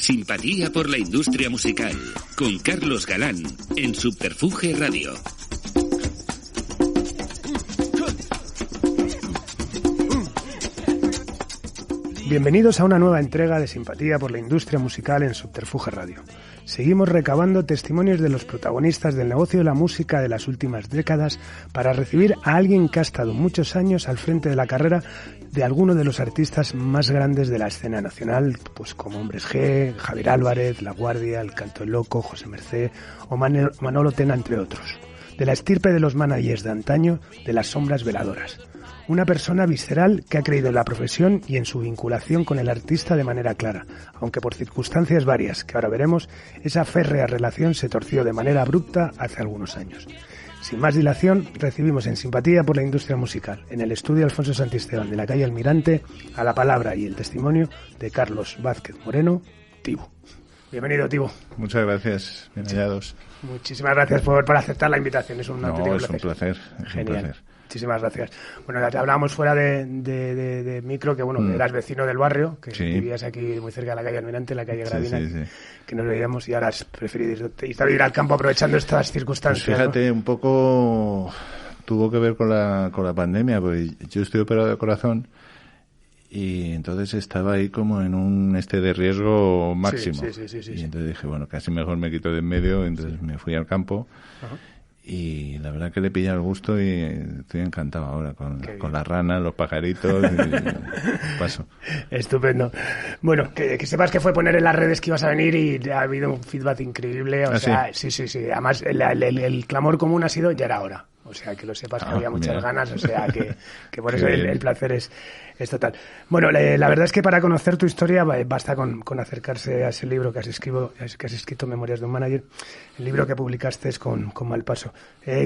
Simpatía por la industria musical, con Carlos Galán, en Subterfuge Radio. Bienvenidos a una nueva entrega de Simpatía por la industria musical en Subterfuge Radio. Seguimos recabando testimonios de los protagonistas del negocio de la música de las últimas décadas para recibir a alguien que ha estado muchos años al frente de la carrera de alguno de los artistas más grandes de la escena nacional, pues como Hombres G, Javier Álvarez, La Guardia, El Canto del Loco, José Mercé o Manolo Tena, entre otros. De la estirpe de los managers de antaño, de las sombras veladoras. Una persona visceral que ha creído en la profesión y en su vinculación con el artista de manera clara, aunque por circunstancias varias, que ahora veremos, esa férrea relación se torció de manera abrupta hace algunos años. Sin más dilación, recibimos en Simpatía por la industria musical, en el estudio Alfonso Santisteban de la calle Almirante, a la palabra y el testimonio de Carlos Vázquez Moreno, Tibu. Bienvenido, Tibu. Muchas gracias, bien hallados. Muchísimas gracias por aceptar la invitación, es un auténtico placer. Un placer. Genial. Muchísimas gracias. Bueno, ya te hablábamos fuera de micro, que bueno, eras vecino del barrio, que vivías aquí muy cerca de la calle Almirante, la calle Gravina, que nos veíamos y ahora has preferido irte a vivir al campo aprovechando estas circunstancias. Pues fíjate, ¿no? Un poco tuvo que ver con la pandemia, porque yo estoy operado de corazón y entonces estaba ahí como en un de riesgo máximo. Y entonces dije, bueno, casi mejor me quito de en medio, entonces me fui al campo. Ajá. Y la verdad que le pilla el gusto y estoy encantado ahora con las ranas, los pajaritos y paso. Estupendo. Bueno, que sepas que fue poner en las redes que ibas a venir y ha habido un feedback increíble. O sea, sí. Además, el clamor común ha sido ya era hora. O sea, que lo sepas que había muchas ganas, o sea, que por eso el placer es total. Bueno, la verdad es que para conocer tu historia basta con acercarse a ese libro que has escrito, Memorias de un Manager, el libro que publicaste es con Malpaso.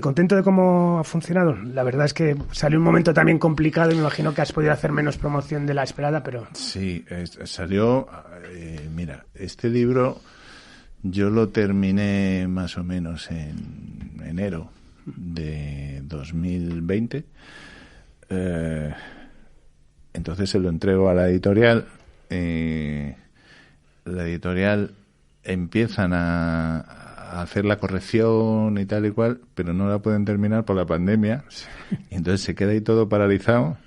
¿Contento de cómo ha funcionado? La verdad es que salió un momento también complicado y me imagino que has podido hacer menos promoción de la esperada, pero... Sí, salió... mira, este libro yo lo terminé más o menos en enero de 2020. Entonces se lo entrego a la editorial. La editorial empiezan a hacer la corrección y tal y cual, pero no la pueden terminar por la pandemia. Y entonces se queda ahí todo paralizado.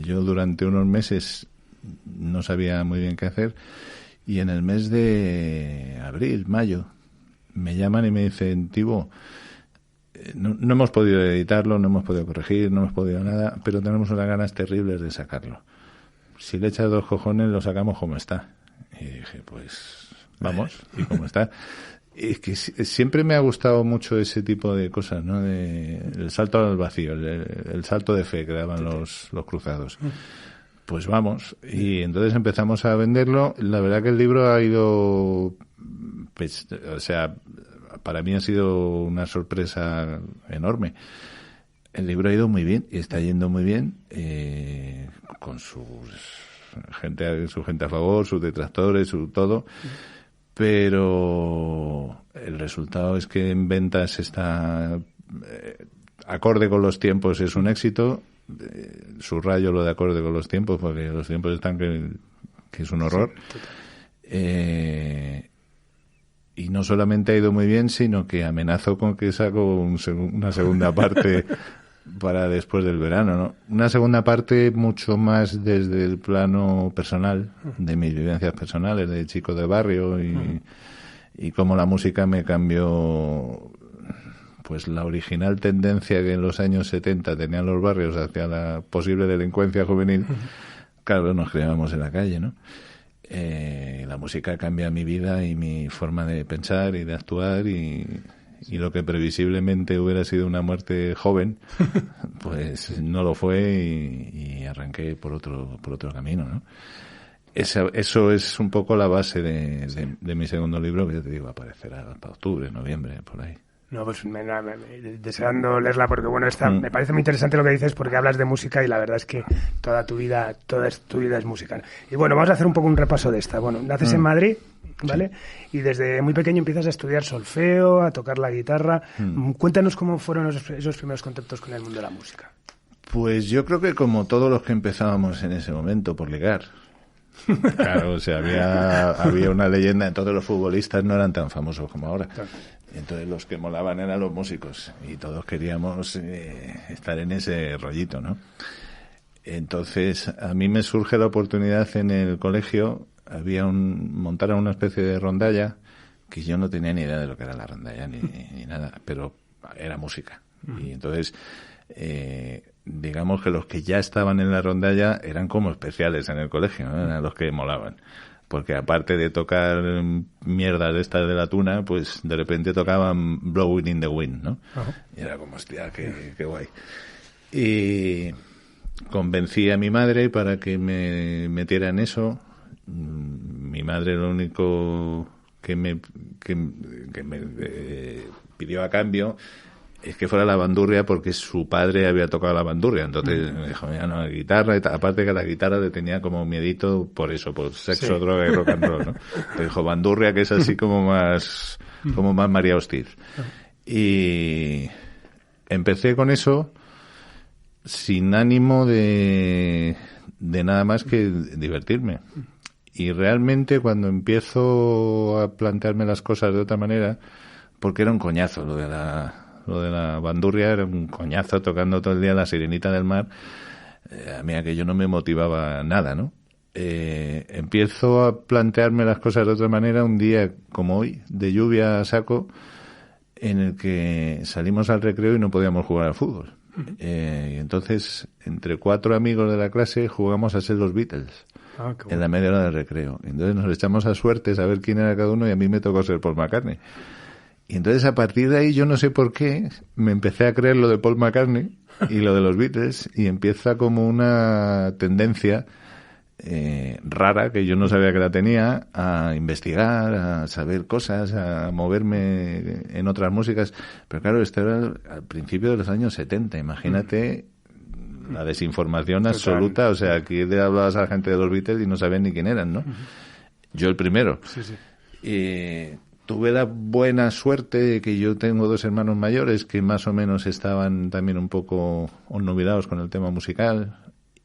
Yo durante unos meses no sabía muy bien qué hacer, y en el mes de abril, mayo, me llaman y me dicen: Tibo, no hemos podido editarlo, no hemos podido corregir, no hemos podido nada, pero tenemos unas ganas terribles de sacarlo. Si le echas 2 cojones, lo sacamos como está. Y dije, pues vamos, y como está. Es que siempre me ha gustado mucho ese tipo de cosas, ¿no? El salto al vacío, el salto de fe que daban los cruzados. Pues vamos, y entonces empezamos a venderlo. La verdad que el libro ha ido, pues, o sea, para mí ha sido una sorpresa enorme. El libro ha ido muy bien y está yendo muy bien, con su gente a favor, sus detractores, su todo. Pero el resultado es que en ventas está acorde con los tiempos, es un éxito. Subrayo lo de acorde con los tiempos, porque los tiempos están que es un horror. Y no solamente ha ido muy bien, sino que amenazo con que saco una segunda parte para después del verano, ¿no? Una segunda parte mucho más desde el plano personal, de mis vivencias personales, de chico de barrio y cómo la música me cambió, pues la original tendencia que en los años 70 tenían los barrios hacia la posible delincuencia juvenil. Claro, nos criábamos en la calle, ¿no? La música cambia mi vida y mi forma de pensar y de actuar, y lo que previsiblemente hubiera sido una muerte joven, pues no lo fue, y arranqué por otro camino, ¿no? Eso es un poco la base de mi segundo libro, que te digo, aparecerá para octubre, noviembre, por ahí. No, pues deseando leerla, porque bueno, me parece muy interesante lo que dices, porque hablas de música y la verdad es que toda tu vida es música. Y bueno, vamos a hacer un poco un repaso de esta. Bueno, naces en Madrid, ¿vale? Sí. Y desde muy pequeño empiezas a estudiar solfeo, a tocar la guitarra. Cuéntanos cómo fueron esos primeros contactos con el mundo de la música. Pues yo creo que como todos los que empezábamos en ese momento, por ligar. Claro, o sea, había una leyenda. Entonces los futbolistas no eran tan famosos como ahora. Claro. Entonces los que molaban eran los músicos y todos queríamos estar en ese rollito, ¿no? Entonces a mí me surge la oportunidad en el colegio. Montaron una especie de rondalla que yo no tenía ni idea de lo que era la rondalla ni nada, pero era música. Y entonces digamos que los que ya estaban en la rondalla eran como especiales en el colegio, ¿no? Eran los que molaban. Porque aparte de tocar mierdas de estas de la tuna, pues de repente tocaban Blowing in the Wind, ¿no? Uh-huh. Y era como, hostia, qué guay. Y convencí a mi madre para que me metiera en eso. Mi madre lo único que me pidió a cambio es que fuera la bandurria, porque su padre había tocado la bandurria. Entonces me dijo, mira, no, la guitarra, aparte que la guitarra le tenía como miedito por eso, por sexo, sí, droga y rock and roll, ¿no? Me dijo bandurria, que es así como más María Hostil. Y empecé con eso sin ánimo de nada más que divertirme. Y realmente cuando empiezo a plantearme las cosas de otra manera, porque era un coñazo lo de la bandurria, era un coñazo tocando todo el día La Sirenita del Mar. A mí aquello no me motivaba nada, ¿no? Empiezo a plantearme las cosas de otra manera un día como hoy, de lluvia a saco, en el que salimos al recreo y no podíamos jugar al fútbol. Y entonces, entre 4 amigos de la clase, jugamos a ser los Beatles. En la media hora del recreo. Entonces nos echamos a suertes a ver quién era cada uno, y a mí me tocó ser Paul McCartney. Y entonces a partir de ahí, yo no sé por qué, me empecé a creer lo de Paul McCartney y lo de los Beatles, y empieza como una tendencia rara, que yo no sabía que la tenía, a investigar, a saber cosas, a moverme en otras músicas. Pero claro, esto era al principio de los años 70, imagínate la desinformación absoluta. O sea, aquí le hablabas a la gente de los Beatles y no sabían ni quién eran, ¿no? Yo el primero. Sí, sí. Tuve la buena suerte de que yo tengo 2 hermanos mayores que más o menos estaban también un poco onnubilados con el tema musical,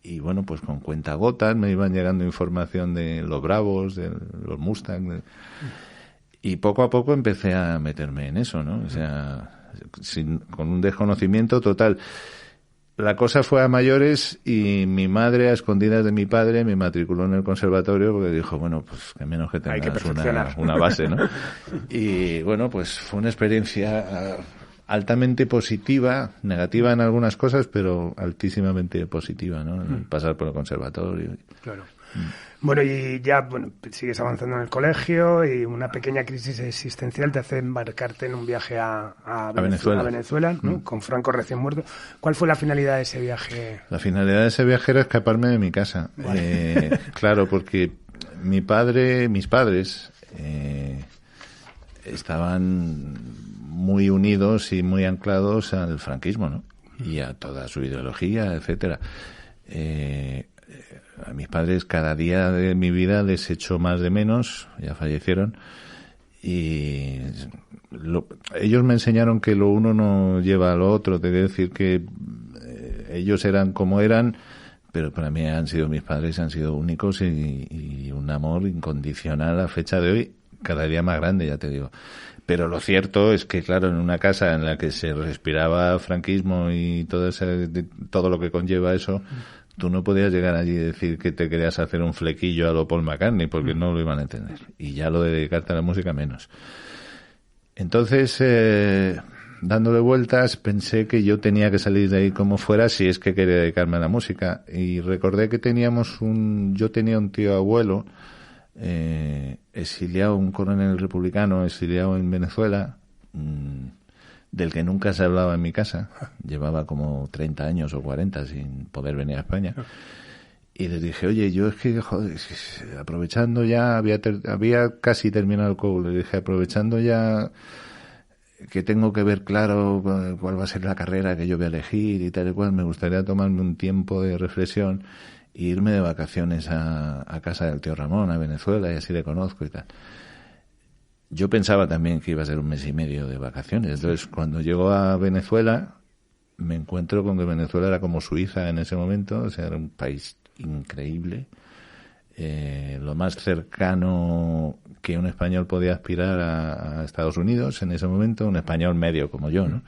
y bueno, pues con cuentagotas me iban llegando información de los Bravos, de los Mustang, y poco a poco empecé a meterme en eso, ¿no? O sea, con un desconocimiento total. La cosa fue a mayores, y mi madre, a escondidas de mi padre, me matriculó en el conservatorio, porque dijo, bueno, pues que menos que tengas una base, ¿no? Y bueno, pues fue una experiencia altamente positiva, negativa en algunas cosas, pero altísimamente positiva, ¿no? Pasar por el conservatorio. Claro. Bueno, y ya sigues avanzando en el colegio, y una pequeña crisis existencial te hace embarcarte en un viaje a Venezuela, ¿no? Con Franco recién muerto. ¿Cuál fue la finalidad de ese viaje? La finalidad de ese viaje era escaparme de mi casa. Vale. Claro, porque mis padres estaban muy unidos y muy anclados al franquismo, ¿no? Y a toda su ideología, etcétera. A mis padres cada día de mi vida les echo más de menos, ya fallecieron, y ellos me enseñaron que lo uno no lleva a lo otro. Te quiero decir que ellos eran como eran, pero para mí mis padres han sido únicos, y un amor incondicional a fecha de hoy, cada día más grande, ya te digo. Pero lo cierto es que, claro, en una casa en la que se respiraba franquismo y todo lo que conlleva eso, tú no podías llegar allí y decir que te querías hacer un flequillo a lo Paul McCartney, porque no lo iban a entender. Y ya lo de dedicarte a la música menos. Entonces, dándole vueltas, pensé que yo tenía que salir de ahí como fuera si es que quería dedicarme a la música. Y recordé que yo tenía un tío abuelo, exiliado, un coronel republicano exiliado en Venezuela, del que nunca se hablaba en mi casa. Llevaba como 30 años o 40 sin poder venir a España. Y les dije, oye, yo es que, joder, aprovechando ya, había casi terminado el cole, le dije, aprovechando ya que tengo que ver claro cuál va a ser la carrera que yo voy a elegir y tal y cual, me gustaría tomarme un tiempo de reflexión e irme de vacaciones a casa del tío Ramón, a Venezuela, y así le conozco y tal. Yo pensaba también que iba a ser 1 mes y medio de vacaciones. Entonces, cuando llego a Venezuela, me encuentro con que Venezuela era como Suiza en ese momento. O sea, era un país increíble. lo más cercano que un español podía aspirar a Estados Unidos en ese momento, un español medio como yo, ¿no?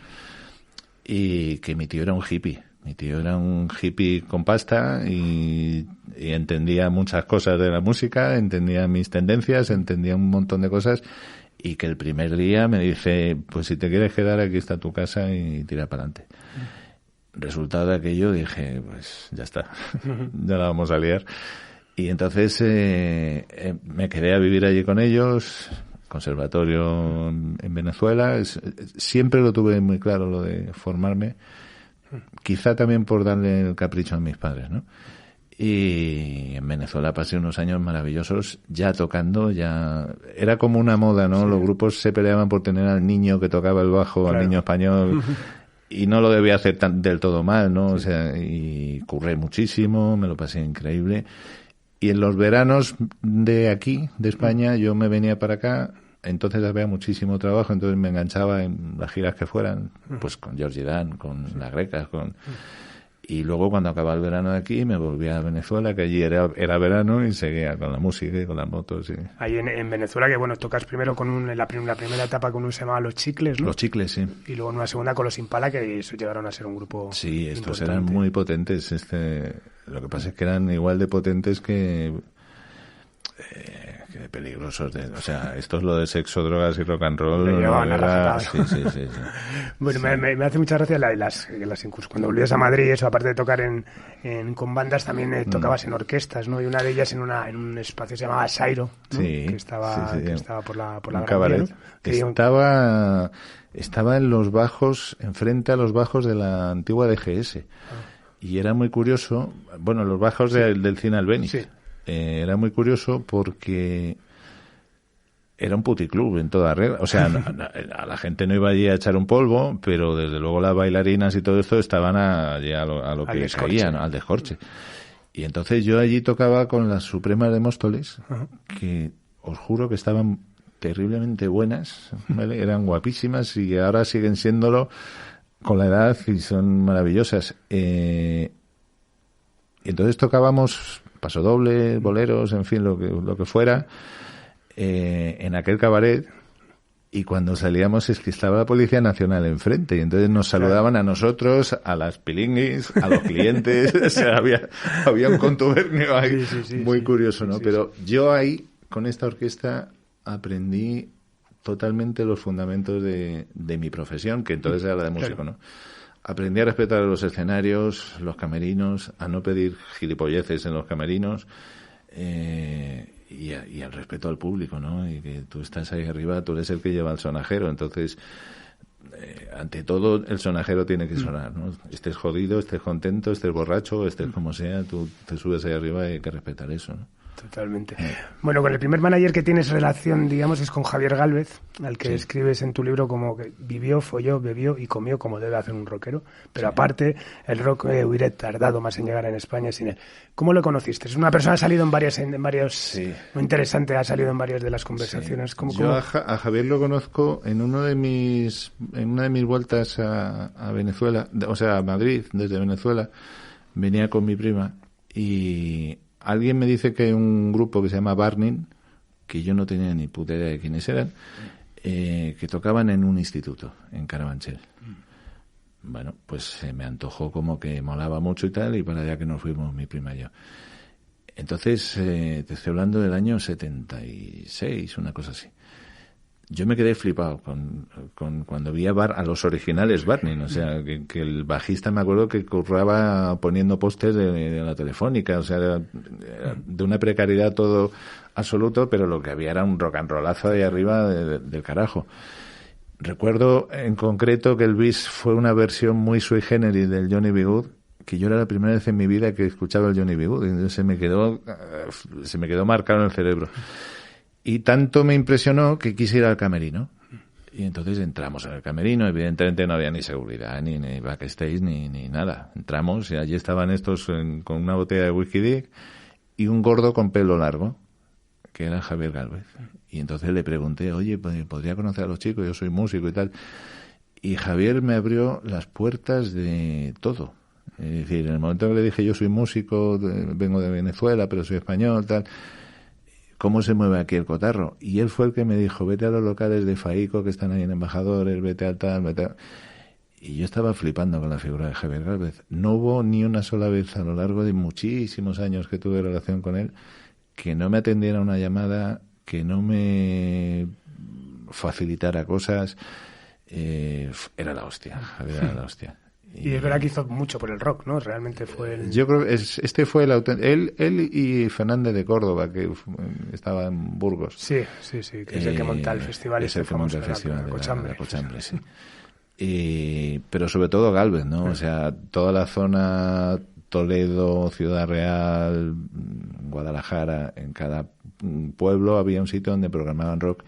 Y que mi tío era un hippie. Mi tío era un hippie con pasta y entendía muchas cosas de la música, entendía mis tendencias, entendía un montón de cosas, y que el primer día me dice, pues si te quieres quedar, aquí está tu casa y tira para adelante. Resultado de aquello, dije, pues ya está, ya la vamos a liar. Y entonces me quedé a vivir allí con ellos, conservatorio en Venezuela. Siempre lo tuve muy claro, lo de formarme, quizá también por darle el capricho a mis padres, ¿no? Y en Venezuela pasé unos años maravillosos, ya tocando, ya era como una moda, ¿no? Sí. Los grupos se peleaban por tener al niño que tocaba el bajo, claro, al niño español, y no lo debía hacer del todo mal, ¿no? Sí. O sea, y curré muchísimo, me lo pasé increíble. Y en los veranos de aquí, de España, yo me venía para acá, entonces había muchísimo trabajo, entonces me enganchaba en las giras que fueran, pues con Georgie Dan, con Las Grecas, y luego cuando acababa el verano de aquí me volví a Venezuela, que allí era verano, y seguía con la música y con las motos. Y... Ahí en Venezuela, que bueno, tocas primero con la primera etapa con un se llamaba Los Chicles, ¿no? Los Chicles, sí. Y luego en una segunda con Los Impala, que eso llegaron a ser un grupo sí, estos importante. Eran muy potentes. Lo que pasa es que eran igual de potentes que peligrosos. O sea, esto es lo de sexo, drogas y rock and roll. Sí. Bueno, sí. Me hace mucha gracia incluso cuando volvías a Madrid, eso, aparte de tocar con bandas, también tocabas en orquestas, ¿no? Y una de ellas en un espacio que se llamaba Sairo, ¿no? Sí, que estaba por la Gran cabaret, ¿no? Estaba en los bajos, enfrente a los bajos de la antigua DGS. Y era muy curioso, bueno, los bajos del Cine Albéniz. Sí. Era muy curioso porque era un puticlub en toda regla. O sea, a la gente no iba allí a echar un polvo, pero desde luego las bailarinas y todo esto estaban allí a lo que caía, ¿no? Al descorche. Y entonces yo allí tocaba con las Supremas de Móstoles, que os juro que estaban terriblemente buenas, ¿vale? Eran guapísimas y ahora siguen siéndolo con la edad y son maravillosas. Y entonces tocábamos pasodobles, boleros, en fin, lo que fuera, en aquel cabaret, y cuando salíamos es que estaba la Policía Nacional enfrente, y entonces nos saludaban a nosotros, a las pilinguis, a los clientes, o sea, había un contubernio ahí muy curioso, ¿no? Pero yo ahí, con esta orquesta, aprendí totalmente los fundamentos de mi profesión, que entonces era la de músico, ¿no? Aprendí a respetar los escenarios, los camerinos, a no pedir gilipolleces en los camerinos, y al respeto al público, ¿no? Y que tú estás ahí arriba, tú eres el que lleva el sonajero, entonces, ante todo, el sonajero tiene que sonar, ¿no? Estés jodido, estés contento, estés borracho, estés como sea, tú te subes ahí arriba y hay que respetar eso, ¿no? Totalmente. Bueno, con el primer manager que tienes relación, digamos, es con Javier Gálvez, al que escribes en tu libro como que vivió, folló, bebió y comió como debe hacer un rockero, pero aparte el rock hubiera tardado más en llegar en España sin él. ¿Cómo lo conociste? Es una persona que ha salido en varios muy interesante, ha salido en varias de las conversaciones. Sí. Yo a Javier lo conozco en una de mis vueltas a Venezuela, o sea, a Madrid, desde Venezuela, venía con mi prima y alguien me dice que hay un grupo que se llama Burning, que yo no tenía ni puta idea de quiénes eran, que tocaban en un instituto, en Carabanchel. Bueno, pues me antojó como que molaba mucho y tal, y para allá que nos fuimos mi prima y yo. Entonces, te estoy hablando del año 76, una cosa así. Yo me quedé flipado con cuando vi a los originales Burning, o sea, que el bajista me acuerdo que curraba poniendo pósters de la Telefónica, o sea, de una precariedad todo absoluto, pero lo que había era un rock and rollazo ahí arriba del carajo. Recuerdo en concreto que el bis fue una versión muy sui generis del Johnny B. Good, que yo era la primera vez en mi vida que escuchaba el Johnny B. Good, y entonces se me quedó marcado en el cerebro. Y tanto me impresionó que quise ir al camerino. Y entonces entramos en el camerino. Evidentemente no había ni seguridad, ni backstage, ni nada. Entramos y allí estaban estos con una botella de whisky dick y un gordo con pelo largo, que era Javier Gálvez. Y entonces le pregunté, oye, ¿podría conocer a los chicos? Yo soy músico y tal. Y Javier me abrió las puertas de todo. Es decir, en el momento que le dije yo soy músico, vengo de Venezuela, pero soy español, tal, ¿cómo se mueve aquí el cotarro? Y él fue el que me dijo, vete a los locales de Faico que están ahí en Embajadores, vete al tal, vete a... Y yo estaba flipando con la figura de Javier Gálvez. No hubo ni una sola vez a lo largo de muchísimos años que tuve relación con él que no me atendiera una llamada, que no me facilitara cosas. Era la hostia, Javier era la hostia. Y es verdad que hizo mucho por el rock, ¿no? Realmente fue el... Yo creo que este fue el auténtico... Él y Fernández de Córdoba, que estaba en Burgos. Sí, que es el que monta el festival. Es el que monta el festival de Cochambre. Cochambre, sí. Pero sobre todo Gálvez, ¿no? O sea, toda la zona Toledo, Ciudad Real, Guadalajara, en cada pueblo había un sitio donde programaban rock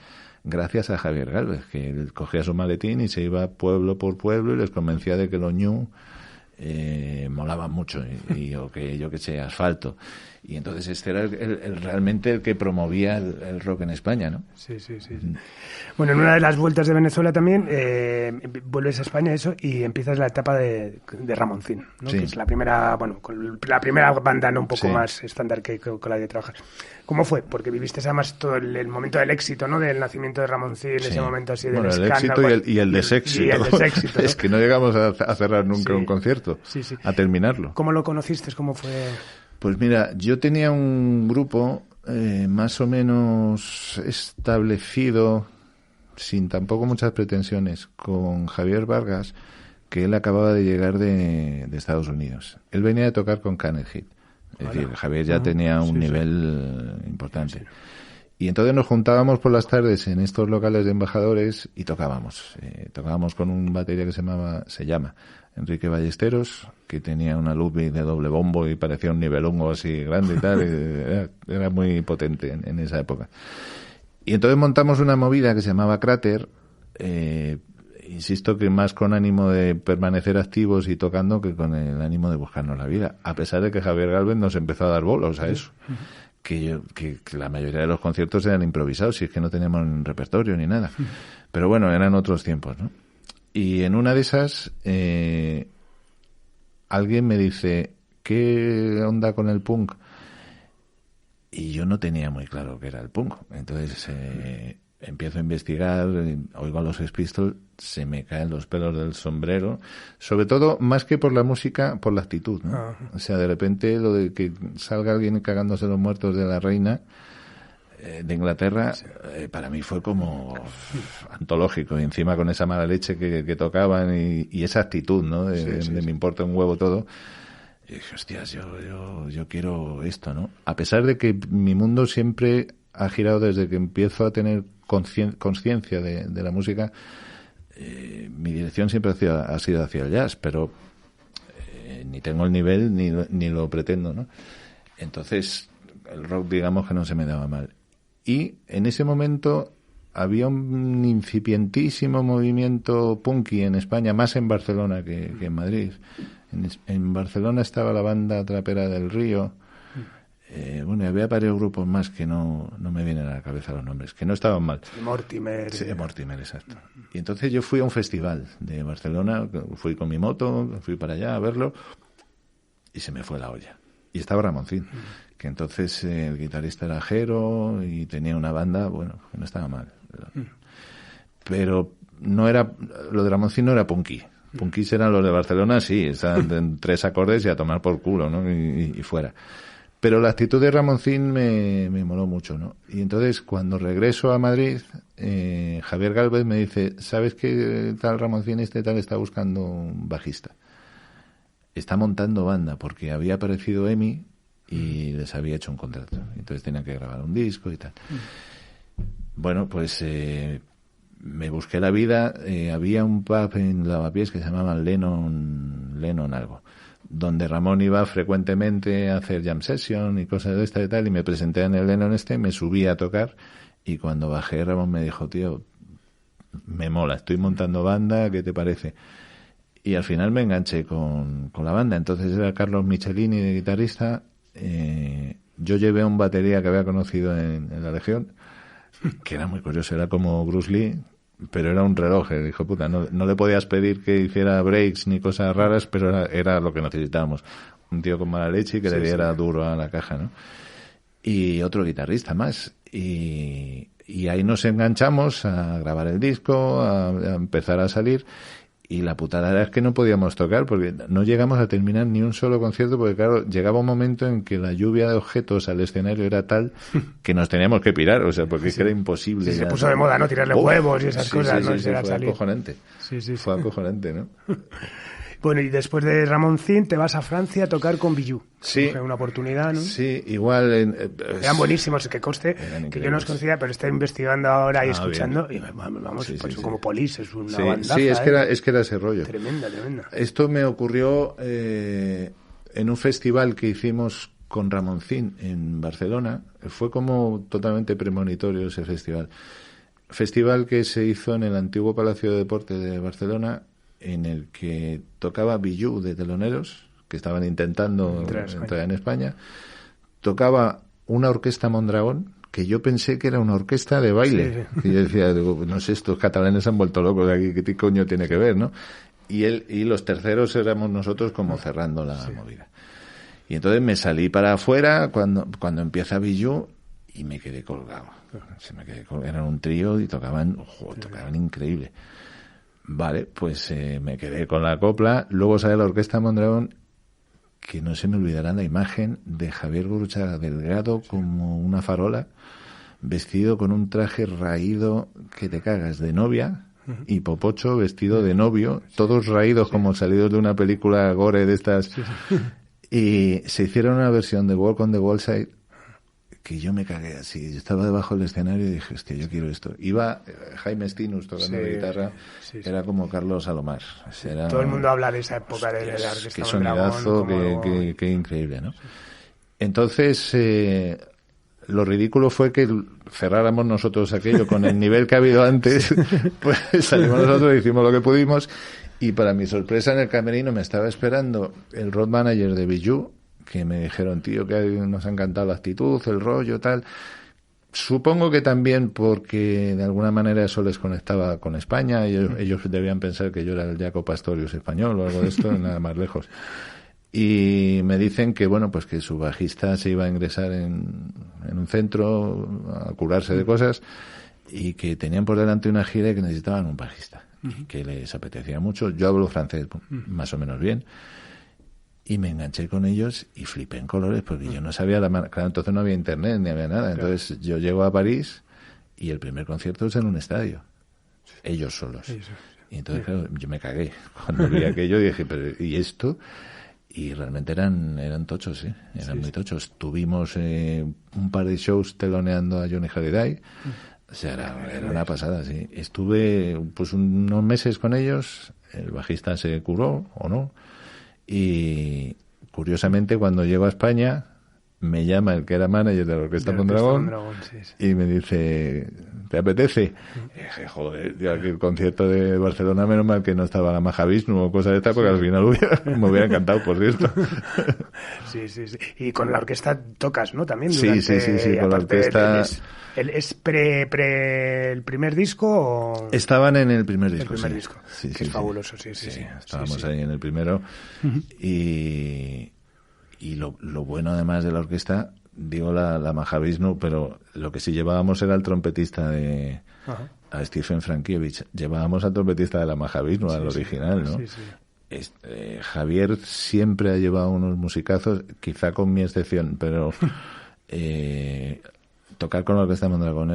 gracias a Javier Gálvez, que él cogía su maletín y se iba pueblo por pueblo y les convencía de que lo ñu molaba mucho o que yo que sé, Asfalto. Y entonces este era realmente el que promovía el rock en España, ¿no? Sí. Bueno, en una de las vueltas de Venezuela también vuelves a España y empiezas la etapa de Ramoncín, ¿no? Sí. Que es la primera, la primera banda, ¿no? Un poco más estándar que con la que trabajas. ¿Cómo fue? Porque viviste además todo el momento del éxito, ¿no? Del nacimiento de Ramoncín, ese momento así del escándalo. El éxito y el deséxito. Y el deséxito, ¿no? Es que no llegamos a cerrar nunca un concierto, a terminarlo. ¿Cómo lo conociste? ¿Cómo fue...? Pues mira, yo tenía un grupo más o menos establecido, sin tampoco muchas pretensiones, con Javier Vargas, que él acababa de llegar de Estados Unidos. Él venía de tocar con Canet Heat. Es decir, Javier ya tenía un nivel importante. Y entonces nos juntábamos por las tardes en estos locales de Embajadores y tocábamos. Tocábamos con un batería que se llama Enrique Ballesteros, que tenía una Ludwig de doble bombo y parecía un nivelungo así grande y tal. Era muy potente en esa época. Y entonces montamos una movida que se llamaba Cráter, insisto que más con ánimo de permanecer activos y tocando que con el ánimo de buscarnos la vida, a pesar de que Javier Gálvez nos empezó a dar bolos a eso. Que la mayoría de los conciertos eran improvisados, si es que no teníamos repertorio ni nada. Pero bueno, eran otros tiempos, ¿no? Y en una de esas, alguien me dice, ¿qué onda con el punk? Y yo no tenía muy claro qué era el punk. Entonces empiezo a investigar, oigo a los Sex Pistols, se me caen los pelos del sombrero, sobre todo, más que por la música, por la actitud, ¿no? O sea, de repente lo de que salga alguien cagándose los muertos de la reina de Inglaterra, para mí fue como antológico, y encima con esa mala leche que tocaban y esa actitud, ¿no? De me importa un huevo todo. Y dije, hostias, yo quiero esto, ¿no? A pesar de que mi mundo siempre ha girado desde que empiezo a tener conciencia de la música, mi dirección siempre ha sido hacia el jazz, pero ni tengo el nivel ni lo pretendo, ¿no? Entonces, el rock, digamos que no se me daba mal. Y en ese momento había un incipientísimo movimiento punky en España, más en Barcelona que en Madrid. En Barcelona estaba la banda trapera del Río. Bueno, y había varios grupos más que no me vienen a la cabeza los nombres, que no estaban mal. Mortimer. Sí, Mortimer, exacto. Y entonces yo fui a un festival de Barcelona, fui con mi moto, fui para allá a verlo, y se me fue la olla. Y estaba Ramoncín, que entonces el guitarrista era Jero y tenía una banda, bueno, que no estaba mal. Pero no era, lo de Ramoncín no era punky. Punkis eran los de Barcelona, sí, estaban en 3 acordes y a tomar por culo, ¿no? Y fuera. Pero la actitud de Ramoncín me moló mucho, ¿no? Y entonces, cuando regreso a Madrid, Javier Gálvez me dice, ¿sabes qué tal Ramoncín tal está buscando un bajista? Está montando banda, porque había aparecido Emi y les había hecho un contrato. Entonces tenían que grabar un disco y tal. Bueno, pues me busqué la vida. Había un pub en Lavapiés que se llamaba Lennon algo, donde Ramón iba frecuentemente a hacer jam session y cosas de esta y tal, y me presenté en el Lennon me subí a tocar, y cuando bajé Ramón me dijo, tío, me mola, estoy montando banda, ¿qué te parece? Y al final me enganché con la banda. Entonces era Carlos Michelini de guitarrista, yo llevé un batería que había conocido en la Legión, que era muy curioso, era como Bruce Lee, pero era un reloj, el hijo de puta. No le podías pedir que hiciera breaks ni cosas raras, pero era lo que necesitábamos. Un tío con mala leche y que le diera duro a la caja, ¿no? Y otro guitarrista más. Y ahí nos enganchamos a grabar el disco, a empezar a salir. Y la putada era que no podíamos tocar porque no llegamos a terminar ni un solo concierto porque, claro, llegaba un momento en que la lluvia de objetos al escenario era tal que nos teníamos que pirar, o sea, porque es que era imposible. Sí, se puso de moda, ¿no? Tirarle huevos y esas cosas, ¿no? Sí, fue acojonante. Fue acojonante, ¿no? Bueno, y después de Ramoncín te vas a Francia a tocar con Bijou. Sí. Fue una oportunidad, ¿no? Sí, igual... Eran buenísimos, que conste, que yo no os conocía, pero estoy investigando ahora y escuchando, bien. Y vamos, pues como Police, es una bandaza. Sí, es que era ese rollo. Tremenda. Esto me ocurrió en un festival que hicimos con Ramoncín en Barcelona. Fue como totalmente premonitorio ese festival. Festival que se hizo en el antiguo Palacio de Deportes de Barcelona, en el que tocaba Bijou de teloneros, que estaban intentando entrar en España. Tocaba una orquesta Mondragón, que yo pensé que era una orquesta de baile. Sí. Y yo decía, no sé, estos catalanes se han vuelto locos, aquí qué coño tiene que ver, ¿no? Y los terceros éramos nosotros como cerrando la movida. Y entonces me salí para afuera cuando empieza Bijou y me quedé colgado. Eran un trío y tocaban increíble. Vale, pues me quedé con la copla. Luego sale la orquesta Mondragón, que no se me olvidará la imagen de Javier Gurruchaga delgado como una farola, vestido con un traje raído que te cagas de novia, y Popocho vestido de novio, todos raídos como salidos de una película gore de estas. Y se hicieron una versión de Walk on the Wallside que yo me cagué así. Yo estaba debajo del escenario y dije, hostia, yo quiero esto. Iba Jaime Stinus tocando la guitarra, era como Carlos Salomar. Todo el mundo habla de esa época de la orquesta. Qué sonidazo, qué increíble, ¿no? Entonces, lo ridículo fue que cerráramos nosotros aquello con el nivel que ha habido antes. Pues salimos nosotros, hicimos lo que pudimos, y para mi sorpresa en el camerino me estaba esperando el road manager de Bijou, que me dijeron, tío, que nos ha encantado la actitud, el rollo, tal. Supongo que también porque de alguna manera eso les conectaba con España. Ellos debían pensar que yo era el Jaco Pastorius español o algo de esto, nada más lejos. Y me dicen que, bueno, pues que su bajista se iba a ingresar en un centro a curarse de cosas y que tenían por delante una gira y que necesitaban un bajista. Y que les apetecía mucho. Yo hablo francés más o menos bien. Y me enganché con ellos y flipé en colores porque yo no sabía claro, entonces no había internet ni había nada. Entonces yo llego a París y el primer concierto es en un estadio. Ellos solos. Y entonces, claro, yo me cagué. Cuando vi aquello dije, pero ¿y esto? Y realmente eran tochos, ¿sí? Eran muy tochos. Tuvimos un par de shows teloneando a Johnny Hallyday. O sea, era una pasada, sí. Estuve pues unos meses con ellos. El bajista se curó, o no. Y curiosamente cuando llego a España me llama el que era manager de la orquesta Mondragón y me dice, ¿te apetece? Y dije, joder, yo aquí el concierto de Barcelona, menos mal que no estaba la Maja Vishnu o cosas de estas, porque al final me hubiera encantado, por cierto. Sí. Y con la orquesta tocas, ¿no? También sí, con la orquesta. ¿Es el primer disco o...? Estaban en el primer disco, El primer disco, que es fabuloso, sí. Estábamos ahí en el primero. Y lo bueno, además de la orquesta, digo la Maja Vishnu, pero lo que sí llevábamos era el trompetista a Stephen Frankiewicz. Llevábamos al trompetista de la Maja Vishnu, al original, ¿no? Javier siempre ha llevado unos musicazos, quizá con mi excepción, pero... tocar con la orquesta Mondragón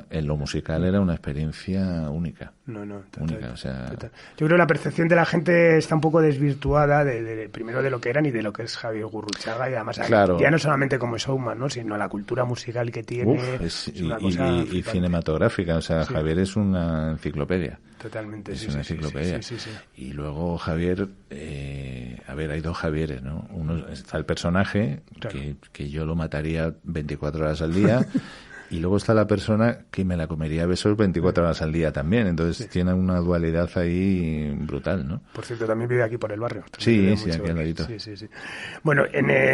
en lo musical era una experiencia única. Total, única, o sea... Total. Yo creo que la percepción de la gente está un poco desvirtuada primero de lo que eran y de lo que es Javier Gurruchaga, y además ya no solamente como showman, ¿no? Sino la cultura musical que tiene. Es una cosa y cinematográfica, o sea, Javier es una enciclopedia. Totalmente, es una enciclopedia. Sí. Y luego Javier, hay dos Javieres, ¿no? Uno está el personaje, claro, que yo lo mataría 24 horas al día, Y luego está la persona que me la comería a besos 24 horas al día también. Entonces tiene una dualidad ahí brutal, ¿no? Por cierto, también vive aquí por el barrio. Sí, aquí al ladito. Sí. Bueno,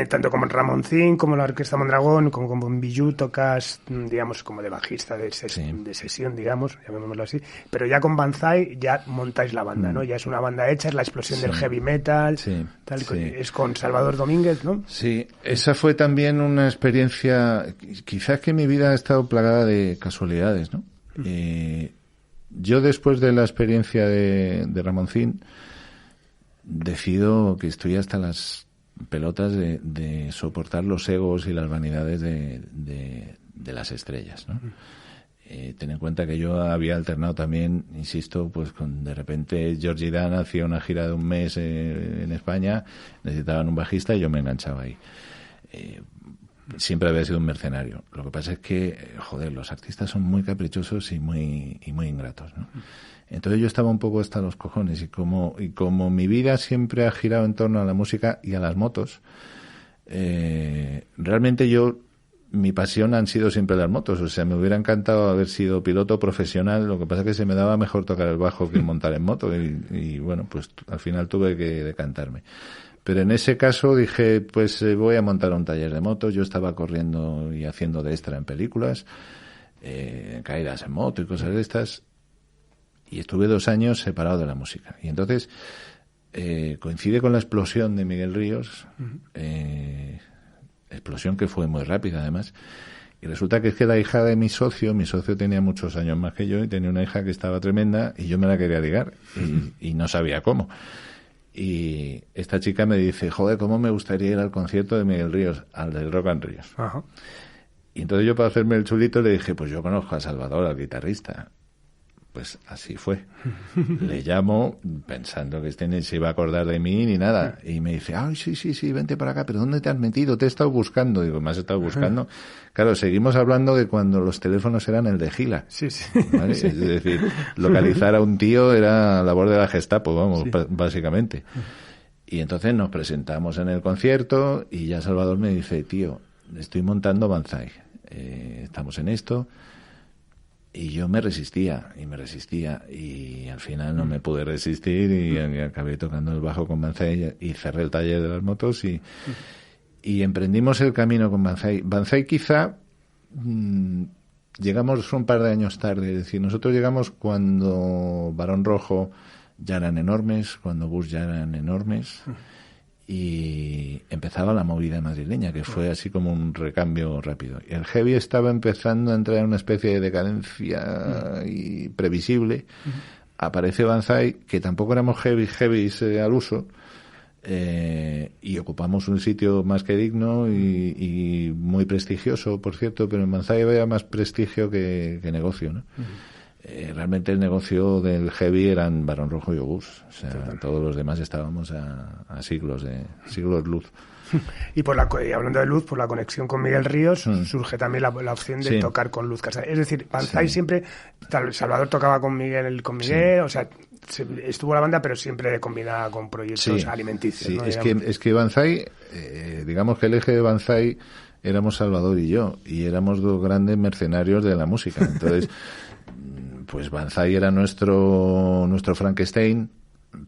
tanto como en Ramoncín, como en la Orquesta Mondragón, como en Bijou, tocas, digamos, como de bajista de sesión, digamos, llamémoslo así. Pero ya con Banzai ya montáis la banda, ¿no? Ya es una banda hecha, es la explosión del heavy metal. Es con Salvador Domínguez, ¿no? Sí, esa fue también una experiencia, quizás que mi vida ha estado plagada de casualidades, ¿no? Yo después de la experiencia de Ramoncín decido que estoy hasta las pelotas de soportar los egos y las vanidades de las estrellas, ¿no? Ten en cuenta que yo había alternado también, insisto, pues con de repente Georgie Dan hacía una gira de un mes en España, necesitaban un bajista y yo me enganchaba ahí. Siempre había sido un mercenario. Lo que pasa es que, los artistas son muy caprichosos y muy ingratos, ¿no? Entonces yo estaba un poco hasta los cojones y como mi vida siempre ha girado en torno a la música y a las motos, realmente mi pasión han sido siempre las motos. O sea, me hubiera encantado haber sido piloto profesional. Lo que pasa es que se me daba mejor tocar el bajo que montar en moto y bueno, pues al final tuve que decantarme. Pero en ese caso dije, pues voy a montar un taller de motos. Yo estaba corriendo y haciendo de extra en películas, caídas en moto y cosas de estas. Y estuve 2 años separado de la música. Y entonces coincide con la explosión de Miguel Ríos, explosión que fue muy rápida además. Y resulta que es que la hija de mi socio tenía muchos años más que yo y tenía una hija que estaba tremenda y yo me la quería ligar y no sabía cómo. Y esta chica me dice, cómo me gustaría ir al concierto de Miguel Ríos, al del Rock and Ríos. Ajá. Y entonces yo, para hacerme el chulito, le dije, pues yo conozco a Salvador, al guitarrista. Pues así fue. Le llamo pensando que ni se iba a acordar de mí ni nada. Y me dice, sí, vente para acá. ¿Pero dónde te has metido? Te he estado buscando. Digo, ¿me has estado buscando? Claro, seguimos hablando de cuando los teléfonos eran el de Gila. Sí. ¿Vale? Sí. Es decir, localizar a un tío era labor de la Gestapo, vamos, básicamente. Y entonces nos presentamos en el concierto y ya Salvador me dice, tío, estoy montando Banzai. Estamos en esto. Y yo me resistía y al final no me pude resistir y acabé tocando el bajo con Banzai y cerré el taller de las motos y emprendimos el camino con Banzai. Banzai quizá llegamos un par de años tarde, es decir, nosotros llegamos cuando Barón Rojo ya eran enormes, cuando Bush ya eran enormes y empezaba la movida madrileña, que fue así como un recambio rápido. Y el heavy estaba empezando a entrar en una especie de decadencia y previsible. Aparece Banzai, que tampoco éramos heavy al uso, y ocupamos un sitio más que digno y muy prestigioso, por cierto, pero en Banzai había más prestigio que negocio, ¿no? Realmente el negocio del heavy eran Barón Rojo y Obús. O sea, todos los demás estábamos a siglos luz. Y hablando de luz, por la conexión con Miguel Ríos, surge también la opción de tocar con Luz Casal. Es decir, Banzai siempre, Salvador tocaba con Miguel, o sea, estuvo la banda, pero siempre combinada con proyectos alimenticios. Sí, ¿no? es que Banzai, digamos que el eje de Banzai éramos Salvador y yo, y éramos 2 grandes mercenarios de la música. Entonces, pues Banzai era nuestro Frankenstein,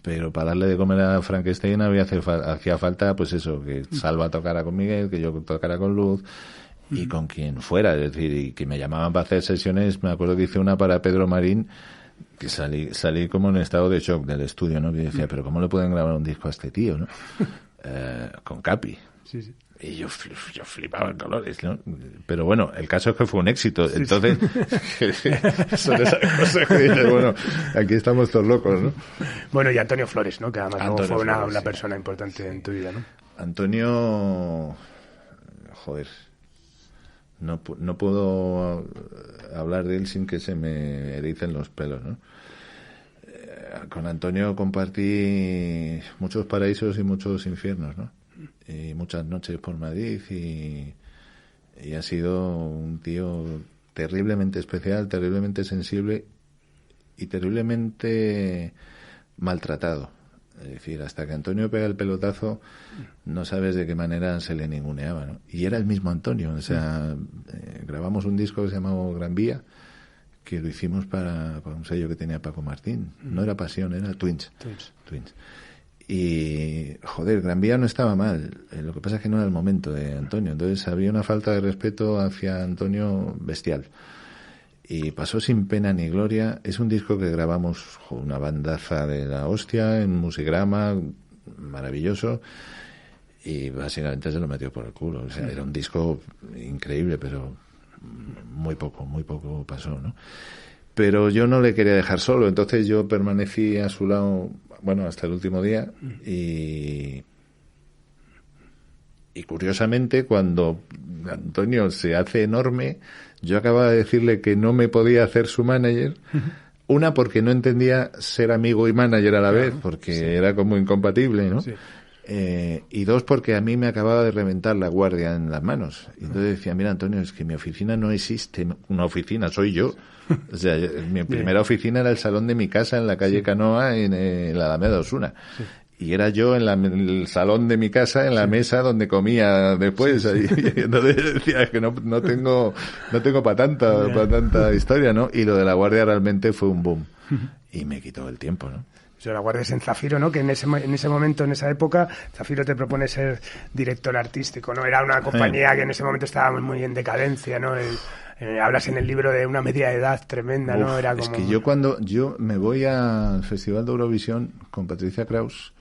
pero para darle de comer a Frankenstein hacía falta, pues eso, que Salva tocara con Miguel, que yo tocara con Luz, y con quien fuera, es decir, y que me llamaban para hacer sesiones. Me acuerdo que hice una para Pedro Marín, que salí como en estado de shock del estudio, ¿no? Que decía, pero ¿cómo le pueden grabar un disco a este tío, no? Con Capi. Sí. Y yo flipaba en colores, ¿no? Pero bueno, el caso es que fue un éxito. Entonces, son esas cosas que dices, bueno, aquí estamos todos locos, ¿no? Bueno, y Antonio Flores, ¿no? Que además fue una Flores, persona importante en tu vida, ¿no? Antonio, no puedo hablar de él sin que se me ericen los pelos, ¿no? Con Antonio compartí muchos paraísos y muchos infiernos, ¿no? Y muchas noches por Madrid y ha sido un tío terriblemente especial, terriblemente sensible y terriblemente maltratado. Es decir, hasta que Antonio pega el pelotazo, no sabes de qué manera se le ninguneaba, ¿no? Y era el mismo Antonio. O sea, grabamos un disco que se llamaba Gran Vía, que lo hicimos para un sello que tenía Paco Martín. No era Pasión, era Twins. Y, joder, Gran Vía no estaba mal. Lo que pasa es que no era el momento de Antonio. Entonces había una falta de respeto hacia Antonio bestial. Y pasó sin pena ni gloria. Es un disco que grabamos una bandaza de la hostia en Musigrama, maravilloso. Y básicamente se lo metió por el culo. O sea, era un disco increíble, pero muy poco pasó, ¿no? Pero yo no le quería dejar solo, entonces yo permanecí a su lado, bueno, hasta el último día. Y curiosamente, cuando Antonio se hace enorme, yo acababa de decirle que no me podía hacer su manager. Una, porque no entendía ser amigo y manager a la vez, porque era como incompatible, ¿no? Sí. Y dos, porque a mí me acababa de reventar la guardia en las manos. Y entonces decía, mira, Antonio, es que mi oficina no existe una oficina, soy yo. O sea, mi primera oficina era el salón de mi casa en la calle Canoa, en la Alameda de Osuna. Sí. Y era yo en el salón de mi casa, en la mesa donde comía después. Y entonces decía, es que no tengo para tanta historia, ¿no? Y lo de la guardia realmente fue un boom. Y me quitó el tiempo, ¿no? Yo la guardia es en Zafiro, ¿no? Que en ese momento, en esa época, Zafiro te propone ser director artístico, ¿no? Era una compañía que en ese momento estaba muy en decadencia, ¿no? Hablas en el libro de una media edad tremenda, ¿no? Era como... Es que yo cuando me voy al Festival de Eurovisión con Patricia Kraus,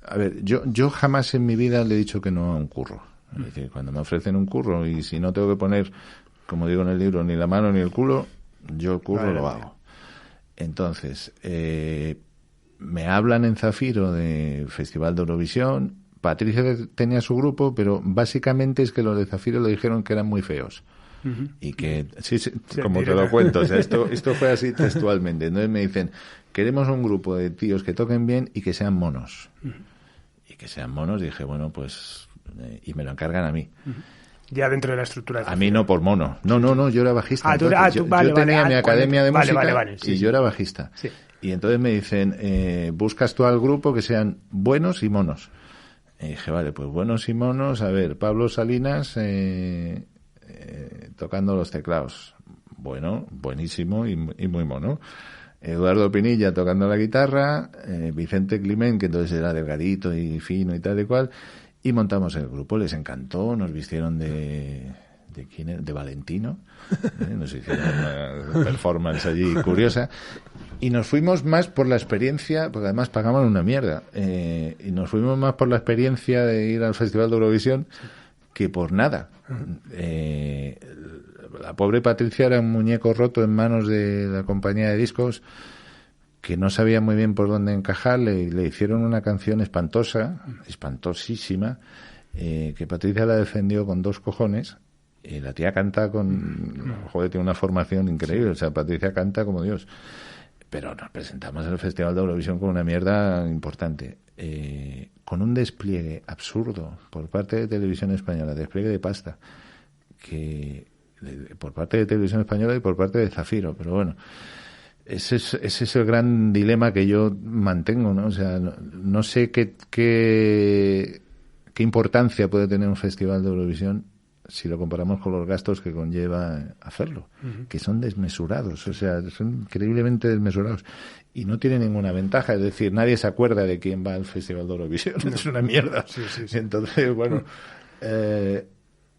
a ver, yo jamás en mi vida le he dicho que no a un curro. Es decir, cuando me ofrecen un curro y si no tengo que poner, como digo en el libro, ni la mano ni el culo, yo el curro lo hago. Entonces, me hablan en Zafiro de Festival de Eurovisión. Patricia tenía su grupo, pero básicamente es que los de Zafiro le dijeron que eran muy feos. Y que, sí, como te lo cuento, o sea, esto fue así textualmente. Entonces me dicen, queremos un grupo de tíos que toquen bien y que sean monos. Y que sean monos, dije, bueno, pues, y me lo encargan a mí. Ya dentro de la estructura. A mí no por mono. No, yo era bajista. Yo tenía mi academia de música y yo era bajista. Sí. Y entonces me dicen, buscas tú al grupo que sean buenos y monos. Y dije, vale, pues buenos y monos. A ver, Pablo Salinas tocando los teclados. Bueno, buenísimo y muy mono. Eduardo Pinilla tocando la guitarra. Vicente Climent, que entonces era delgadito y fino y tal y cual. Y montamos el grupo, les encantó, nos vistieron de quién era, de Valentino, nos hicieron una performance allí curiosa, y nos fuimos más por la experiencia, porque además pagaban una mierda, y nos fuimos más por la experiencia de ir al Festival de Eurovisión que por nada. La pobre Patricia era un muñeco roto en manos de la compañía de discos, que no sabía muy bien por dónde encajar, le hicieron una canción espantosísima, que Patricia la defendió con 2 cojones, y la tía canta tiene una formación increíble, o sea, Patricia canta como Dios. Pero nos presentamos en el Festival de Eurovisión con una mierda importante, con un despliegue absurdo por parte de Televisión Española, despliegue de pasta, por parte de Televisión Española y por parte de Zafiro, pero bueno, ese es el gran dilema que yo mantengo, ¿no? O sea, no sé qué importancia puede tener un festival de Eurovisión si lo comparamos con los gastos que conlleva hacerlo, que son desmesurados, o sea, son increíblemente desmesurados y no tiene ninguna ventaja, es decir, nadie se acuerda de quién va al Festival de Eurovisión, es una mierda. Sí. Entonces, bueno,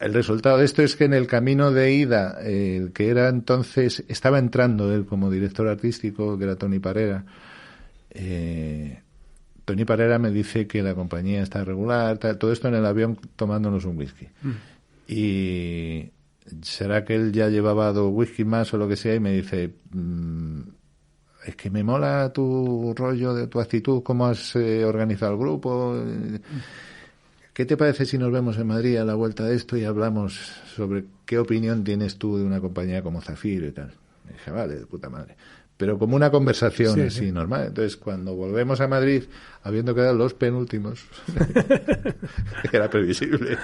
el resultado de esto es que en el camino de ida, que era entonces, estaba entrando él como director artístico, que era Toni Parera. Toni Parera me dice que la compañía está regular, todo esto en el avión tomándonos un whisky. Y será que él ya llevaba 2 whisky más o lo que sea, y me dice, es que me mola tu rollo, de tu actitud, cómo has organizado el grupo. ¿Qué te parece si nos vemos en Madrid a la vuelta de esto y hablamos sobre qué opinión tienes tú de una compañía como Zafiro y tal? Me dije, vale, de puta madre. Pero como una conversación así normal. Entonces, cuando volvemos a Madrid, habiendo quedado los penúltimos, que era previsible,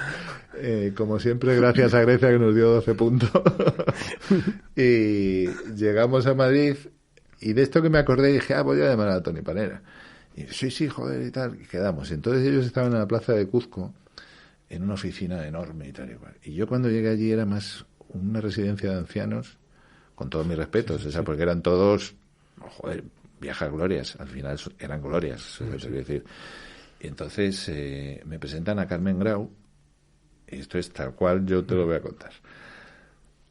como siempre, gracias a Grecia que nos dio 12 puntos, y llegamos a Madrid Y de esto que me acordé dije, voy a llamar a Tony Panera. Y sí, joder, y tal, y quedamos. Entonces ellos estaban en la plaza de Cuzco, en una oficina enorme y tal y cual. Y yo cuando llegué allí era más una residencia de ancianos, con todos mis respetos, porque eran todos, viejas glorias, al final eran glorias, quiero decir. Y entonces me presentan a Carmen Grau, y esto es tal cual yo te lo voy a contar.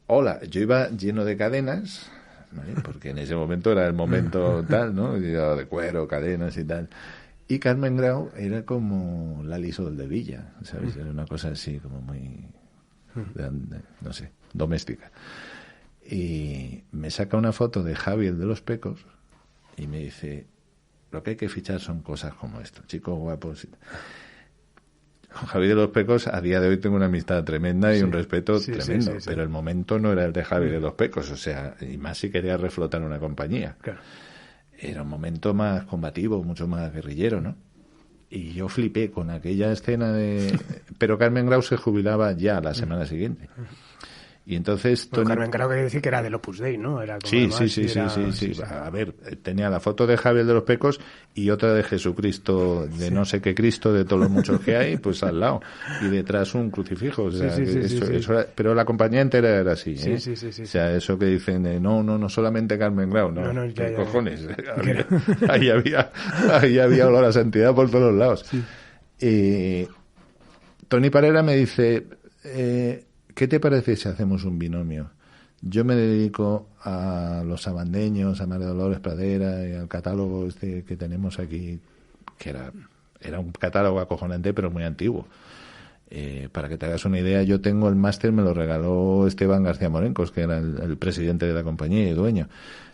Hola, yo iba lleno de cadenas, ¿vale? Porque en ese momento era el momento tal, ¿no? De cuero, cadenas y tal. Y Carmen Grau era como Lali Sol de Villa, ¿sabes? Era una cosa así como muy, no sé, doméstica. Y me saca una foto de Javi, el de los Pecos, y me dice, lo que hay que fichar son cosas como esto, chicos guapos. Con Javi de los Pecos a día de hoy tengo una amistad tremenda y un respeto tremendo, pero el momento no era el de Javi de los Pecos, o sea, y más si quería reflotar una compañía. Claro. Era un momento más combativo, mucho más guerrillero, ¿no? Y yo flipé con aquella escena de... Pero Carmen Grau se jubilaba ya la semana siguiente. Y entonces... Bueno, Carmen Grau quiere decir que era del Opus Dei, ¿no? Era como sí. A ver, tenía la foto de Javier de los Pecos y otra de Jesucristo, de no sé qué Cristo, de todos los muchos que hay, pues al lado. Y detrás un crucifijo. O sea, eso era, pero la compañía entera era así, ¿eh? Sí. O sea, eso que dicen de no solamente Carmen Grau, no ya, cojones. Ahí había olor a santidad por todos lados. Sí. Y Tony Parera me dice... ¿qué te parece si hacemos un binomio? Yo me dedico a los sabandeños, a María Dolores Pradera y al catálogo este que tenemos aquí, que era un catálogo acojonante, pero muy antiguo. Para que te hagas una idea, yo tengo el máster, me lo regaló Esteban García Morencos, que era el presidente de la compañía y dueño.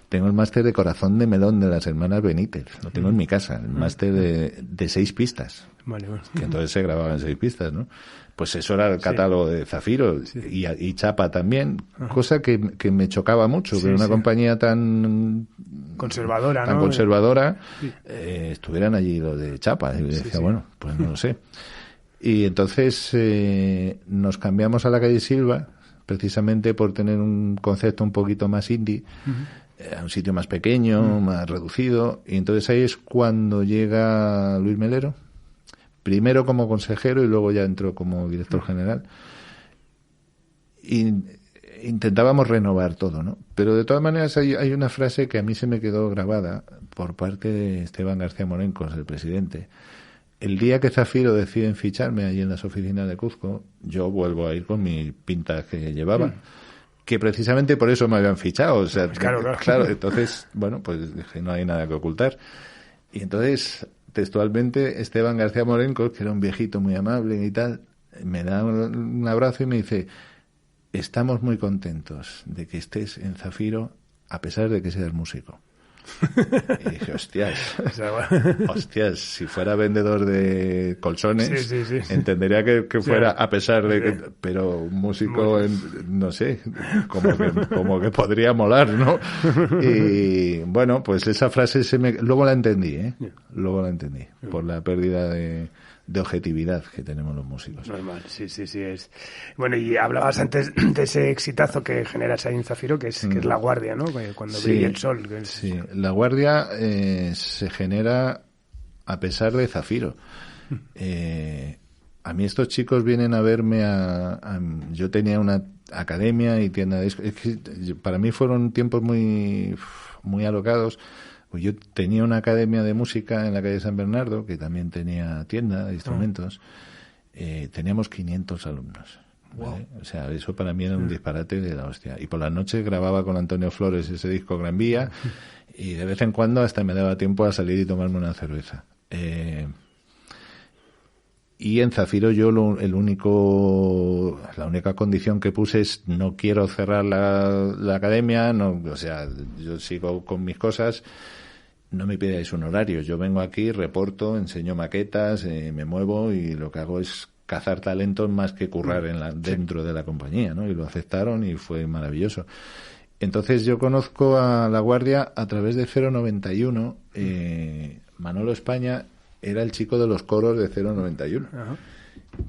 Tengo el máster de Corazón de Melón de las hermanas Benítez. Lo tengo en mi casa. El máster de 6 pistas. Vale. Que entonces se grababa en 6 pistas, ¿no? Pues eso era el catálogo de Zafiro y Chapa también. Ajá. Cosa que me chocaba mucho. Que una compañía tan conservadora, tan conservadora estuvieran allí los de Chapa. Y decía, bueno, pues no lo sé. Y entonces nos cambiamos a la calle Silva, precisamente por tener un concepto un poquito más indie. A un sitio más pequeño, más reducido, y entonces ahí es cuando llega Luis Melero, primero como consejero y luego ya entró como director general, y intentábamos renovar todo, ¿no? Pero de todas maneras hay una frase que a mí se me quedó grabada por parte de Esteban García Morencos, el presidente. El día que Zafiro deciden ficharme allí en las oficinas de Cuzco, yo vuelvo a ir con mi pinta que llevaba. Que precisamente por eso me habían fichado, o sea, claro, entonces, bueno, pues dije, no hay nada que ocultar. Y entonces, textualmente, Esteban García Morencos, que era un viejito muy amable y tal, me da un abrazo y me dice, estamos muy contentos de que estés en Zafiro a pesar de que seas músico. Y dije, hostias, si fuera vendedor de colchones, entendería que fuera a pesar de que, pero un músico, no sé, como que podría molar, ¿no? Y bueno, pues esa frase luego la entendí, por la pérdida de objetividad que tenemos los músicos. Normal, sí. Bueno, y hablabas antes de ese exitazo que generas ahí en Zafiro, que es La Guardia, ¿no? Cuando brilla el sol. Sí, La Guardia se genera a pesar de Zafiro. A mí estos chicos vienen a verme yo tenía una academia y tienda de discos. Es que para mí fueron tiempos muy, muy alocados. Pues yo tenía una academia de música en la calle San Bernardo, que también tenía tienda de instrumentos. Teníamos 500 alumnos. ¿Vale? Wow. O sea, eso para mí era un disparate de la hostia. Y por las noches grababa con Antonio Flores ese disco Gran Vía, y de vez en cuando hasta me daba tiempo a salir y tomarme una cerveza. Y en Zafiro yo la única condición que puse es no quiero cerrar la academia, o sea, yo sigo con mis cosas. No me pidáis un horario. Yo vengo aquí, reporto, enseño maquetas, me muevo y lo que hago es cazar talentos más que currar dentro de la compañía, ¿no? Y lo aceptaron y fue maravilloso. Entonces yo conozco a La Guardia a través de 091. Manolo España era el chico de los coros de 091. Ajá.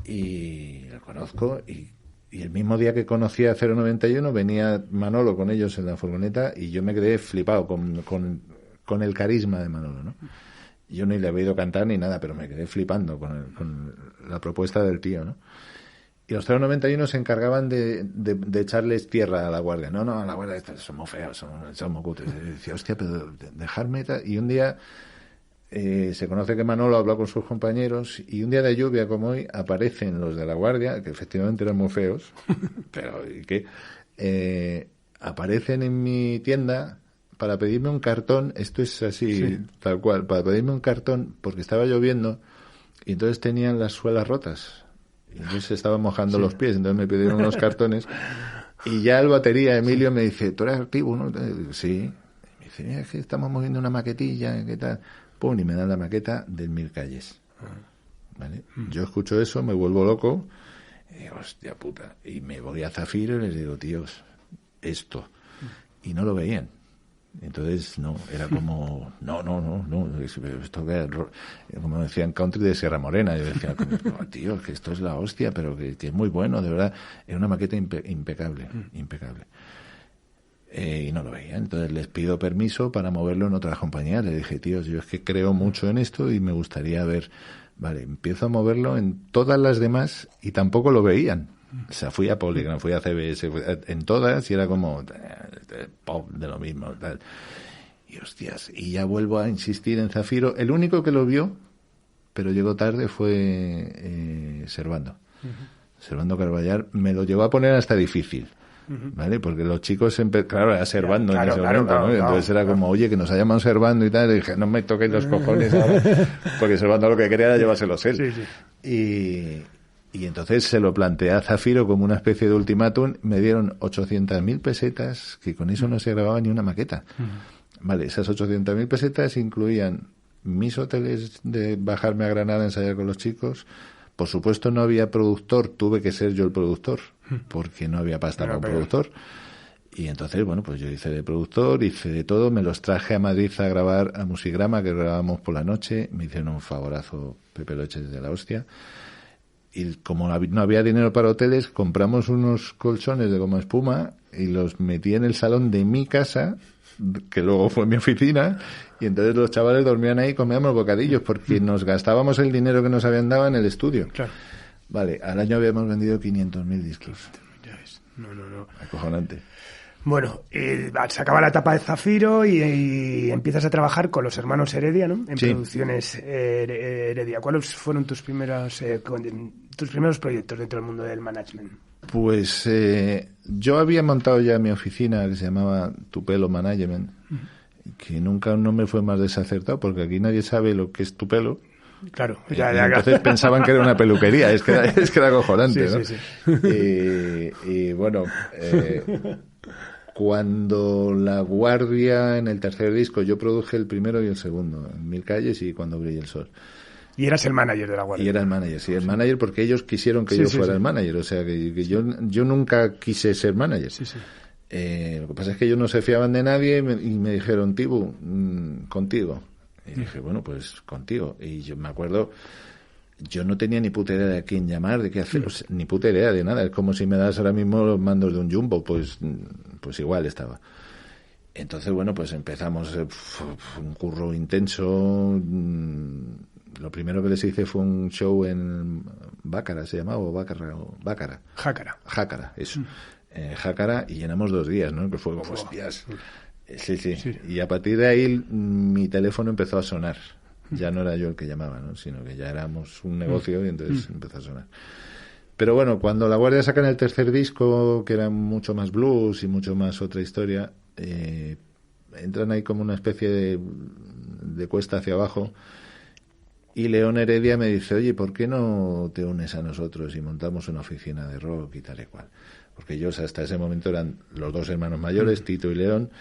Y lo conozco y Y el mismo día que conocí a 091 venía Manolo con ellos en la furgoneta y yo me quedé flipado con el carisma de Manolo, ¿no? Yo ni le había oído cantar ni nada, pero me quedé flipando con la propuesta del tío, ¿no? Y los 091 se encargaban de echarles tierra a La Guardia. No, a La Guardia son muy feos, son muy cutres. Y decía, hostia, pero dejarme... Y un día se conoce que Manolo habló con sus compañeros y un día de lluvia como hoy aparecen los de La Guardia, que efectivamente eran muy feos, pero ¿y qué? Aparecen en mi tienda para pedirme un cartón, esto es así, sí, tal cual, para pedirme un cartón porque estaba lloviendo y entonces tenían las suelas rotas. Y entonces se estaban mojando los pies, entonces me pidieron unos cartones y ya el batería, Emilio, me dice, ¿tú eres activo, no? Sí. Me dice, mira, es que estamos moviendo una maquetilla, ¿qué tal? Pum, y me dan la maqueta del Mil Calles. ¿Vale? Yo escucho eso, me vuelvo loco, y digo, hostia puta, y me voy a Zafiro y les digo, tíos, esto. Y no lo veían. Entonces, no, era como, no, esto que, como decían, country de Sierra Morena. Yo decía, tío, que esto es la hostia, pero que es muy bueno, de verdad. Era una maqueta impecable. Y no lo veían. Entonces les pido permiso para moverlo en otras compañías. Le dije, tío, yo es que creo mucho en esto y me gustaría ver, vale, empiezo a moverlo en todas las demás y tampoco lo veían. O sea, fui a Polygram, fui a CBS, en todas y era como pop de lo mismo, tal. Y hostias, y ya vuelvo a insistir en Zafiro. El único que lo vio, pero llegó tarde, fue Servando. Servando Carballar me lo llevó a poner hasta difícil, ¿vale? Porque los chicos, claro, era Servando en ese momento, ¿no? Entonces era como, oye, que nos ha llamado Servando y tal. Y dije, no me toquéis los cojones ahora, porque Servando lo que quería era llevárselos él. Sí. Y entonces se lo planteé a Zafiro como una especie de ultimátum. Me dieron 800.000 pesetas, que con eso no se grababa ni una maqueta. Vale, esas 800.000 pesetas incluían mis hoteles de bajarme a Granada a ensayar con los chicos. Por supuesto no había productor, tuve que ser yo el productor, porque no había pasta para un productor. Y entonces, bueno, pues yo hice de productor, hice de todo, me los traje a Madrid a grabar a Musigrama, que grabábamos por la noche. Me hicieron un favorazo Pepe Loches de la hostia. Y como no había dinero para hoteles, compramos unos colchones de goma espuma y los metí en el salón de mi casa, que luego fue mi oficina, y entonces los chavales dormían ahí y comíamos bocadillos, porque nos gastábamos el dinero que nos habían dado en el estudio. Claro. Vale, al año habíamos vendido 500.000 discos. Ya ves. No. Acojonante. Bueno, se acaba la etapa de Zafiro y empiezas a trabajar con los hermanos Heredia, ¿no? En Producciones Heredia. ¿Cuáles fueron tus primeros proyectos dentro del mundo del management? Pues yo había montado ya mi oficina que se llamaba Tupelo Management, que nunca un nombre fue más desacertado, porque aquí nadie sabe lo que es Tupelo. Claro, entonces pensaban que era una peluquería, es que era acojonante, ¿no? Sí. Y bueno, cuando La Guardia, en el tercer disco, yo produje el primero y el segundo, en Mil Calles y Cuando Brille el Sol. Y eras el manager de La Guardia. Y era el manager, sí, el manager porque ellos quisieron que yo fuera el manager, o sea, que yo nunca quise ser manager. Sí. Lo que pasa es que ellos no se fiaban de nadie y me dijeron, Tibu, contigo. Y dije, bueno, pues contigo. Y yo me acuerdo, yo no tenía ni puta idea de a quién llamar, de qué hacer, ni puta idea de nada. Es como si me das ahora mismo los mandos de un Jumbo, pues igual estaba. Entonces, bueno, pues empezamos un curro intenso. Lo primero que les hice fue un show en Bácara, ¿se llamaba? ¿O Bácara? Jácara, eso. Jácara, y llenamos 2 días, ¿no? Que fue como, hostias. Sí. Y a partir de ahí mi teléfono empezó a sonar. Ya no era yo el que llamaba, ¿no? Sino que ya éramos un negocio y entonces empezó a sonar. Pero bueno, cuando La Guardia sacan el tercer disco, que era mucho más blues y mucho más otra historia, entran ahí como una especie de cuesta hacia abajo. Y León Heredia me dice, oye, ¿por qué no te unes a nosotros y montamos una oficina de rock y tal y cual? Porque ellos hasta ese momento eran los 2 hermanos mayores, Tito y León,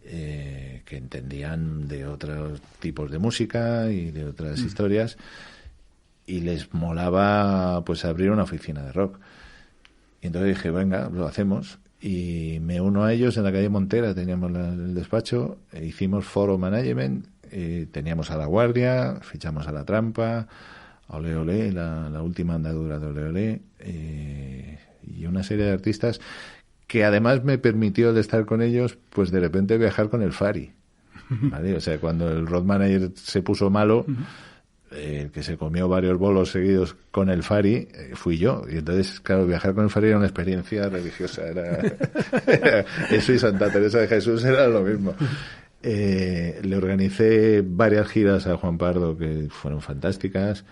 que entendían de otros tipos de música y de otras historias, y les molaba pues abrir una oficina de rock. Y entonces dije, venga, lo hacemos, y me uno a ellos en la calle Montera, teníamos el despacho, hicimos Foro Management, teníamos a La Guardia, fichamos a La Trampa, a Ole Ole, la última andadura de Ole Ole, y una serie de artistas que además me permitió el estar con ellos, pues de repente viajar con el Fari, ¿vale? O sea, cuando el road manager se puso malo, que se comió varios bolos seguidos con el Fari, fui yo. Y entonces, claro, viajar con el Fari era una experiencia religiosa. Era eso y Santa Teresa de Jesús era lo mismo. Le organicé varias giras a Juan Pardo que fueron fantásticas.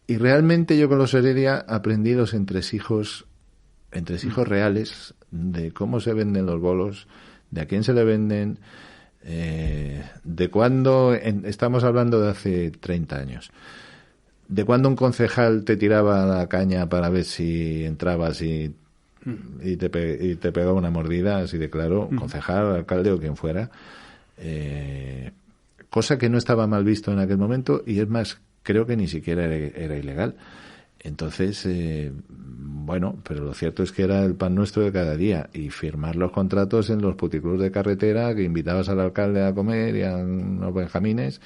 Y realmente yo con los Heredia aprendí los entresijos reales de cómo se venden los bolos, de a quién se le venden, de cuándo, estamos hablando de hace 30 años, de cuándo un concejal te tiraba la caña para ver si entrabas y te pegaba una mordida, así de claro, concejal, alcalde o quien fuera, cosa que no estaba mal visto en aquel momento, y es más, creo que ni siquiera era ilegal. Entonces, bueno, pero lo cierto es que era el pan nuestro de cada día, y firmar los contratos en los puticlubs de carretera que invitabas al alcalde a comer y a unos benjamines,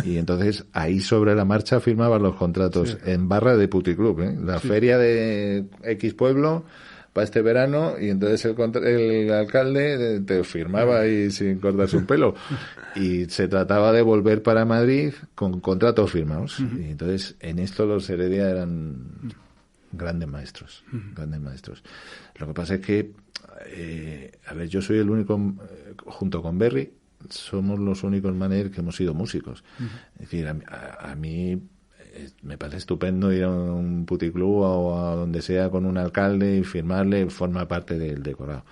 y entonces ahí sobre la marcha firmabas los contratos en barra de puticlub, la feria de X pueblo para este verano, y entonces el alcalde te firmaba ahí sin cortarse un pelo, y se trataba de volver para Madrid con contratos firmados. Y entonces en esto los Heredia eran grandes maestros. Lo que pasa es que a ver, yo soy el único, junto con Berry somos los únicos managers que hemos sido músicos. Es decir, a mí me parece estupendo ir a un puticlub o a donde sea con un alcalde y firmarle, forma parte del decorado.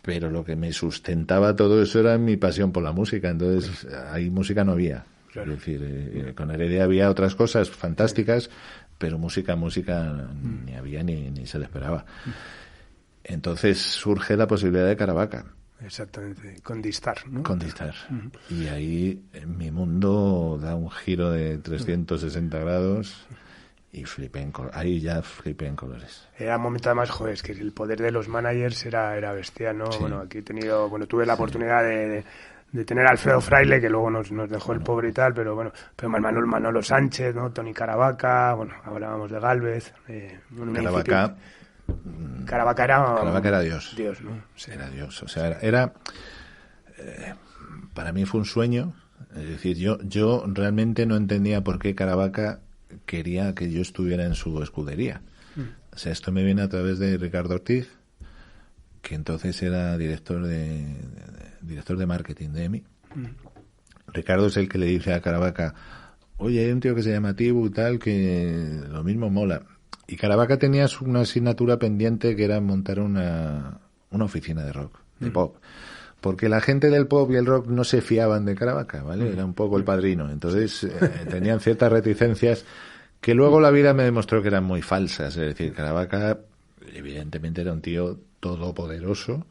Pero lo que me sustentaba todo eso era mi pasión por la música. Entonces, ahí música no había. Claro. Es decir, con Heredia había otras cosas fantásticas, pero música ni había ni se le esperaba. Entonces surge la posibilidad de Caravaca. Exactamente, con Distar, ¿no? Con Distar. Y ahí mi mundo da un giro de 360 grados y ahí ya flipé en colores. Era un momento además, joder, es que el poder de los managers era bestial, ¿no? Sí. Bueno, aquí tuve la oportunidad de tener a Alfredo Fraile, que luego nos dejó el pobre y tal, pero Manolo Sánchez, ¿no? Tony Caravaca, bueno, hablábamos de Gálvez. Caravaca era Dios. Dios, ¿no? Sí. Era Dios. O sea, era para mí fue un sueño. Es decir, yo realmente no entendía por qué Caravaca quería que yo estuviera en su escudería. O sea, esto me viene a través de Ricardo Ortiz, que entonces era director de marketing de EMI. Ricardo es el que le dice a Caravaca: oye, hay un tío que se llama Tibu, tal, que lo mismo mola. Y Caravaca tenía una asignatura pendiente, que era montar una oficina de rock, de pop. Porque la gente del pop y el rock no se fiaban de Caravaca, ¿vale? Era un poco el padrino. Entonces tenían ciertas reticencias que luego la vida me demostró que eran muy falsas. Es decir, Caravaca evidentemente era un tío todopoderoso,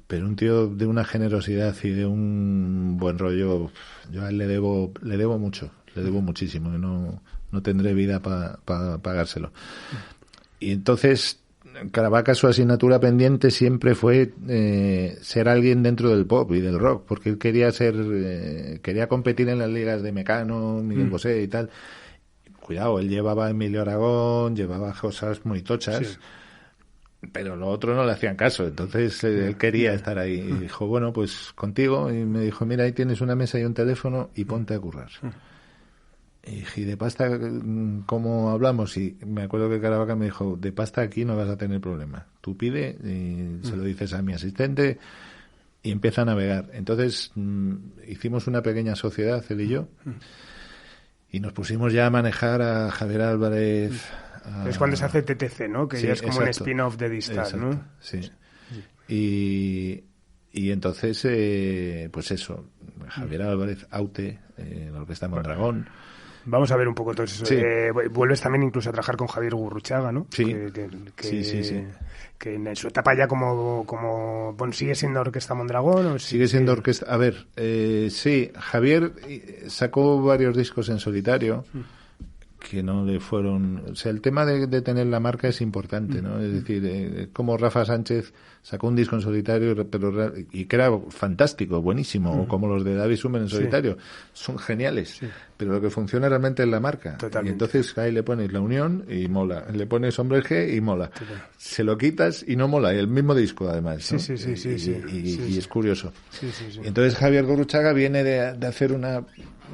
pero un tío de una generosidad y de un buen rollo. Yo a él le debo mucho, le debo muchísimo, no tendré vida para pagárselo. Y entonces Caravaca, su asignatura pendiente siempre fue ser alguien dentro del pop y del rock, porque él quería competir en las ligas de Mecano, Miguel Bosé y tal. Cuidado, él llevaba a Emilio Aragón, llevaba cosas muy tochas, pero los otros no le hacían caso. Entonces él quería estar ahí y dijo: bueno, pues contigo. Y me dijo: mira, ahí tienes una mesa y un teléfono y ponte a currar. Y dije: ¿de pasta cómo hablamos? Y me acuerdo que Caravaca me dijo: de pasta aquí no vas a tener problema. Tú pide y se lo dices a mi asistente y empieza a navegar. Entonces hicimos una pequeña sociedad, él y yo, y nos pusimos ya a manejar a Javier Álvarez. Es cuando se hace TTC, ¿no? Que ya es como un spin-off de Distar, ¿no? Sí. Y entonces, pues eso, Javier Álvarez, Aute, la Orquesta Mondragón. Vamos a ver un poco todo eso. Sí. Vuelves también incluso a trabajar con Javier Gurruchaga, ¿no? Sí. Sí. Que en su etapa ya como bueno, ¿sigue siendo Orquesta Mondragón? ¿O sigue siendo orquesta? A ver, sí, Javier sacó varios discos en solitario que no le fueron... O sea, el tema de tener la marca es importante, ¿no? Es decir, como Rafa Sánchez sacó un disco en solitario y que era fantástico, buenísimo, o como los de David Sumer en solitario, son geniales, pero lo que funciona realmente es la marca. Totalmente. Y entonces ahí le pones La Unión y mola, le pones Hombre G y mola. Se lo quitas y no mola, y el mismo disco además, ¿no? Y es curioso. Y entonces Javier Gurruchaga viene de hacer un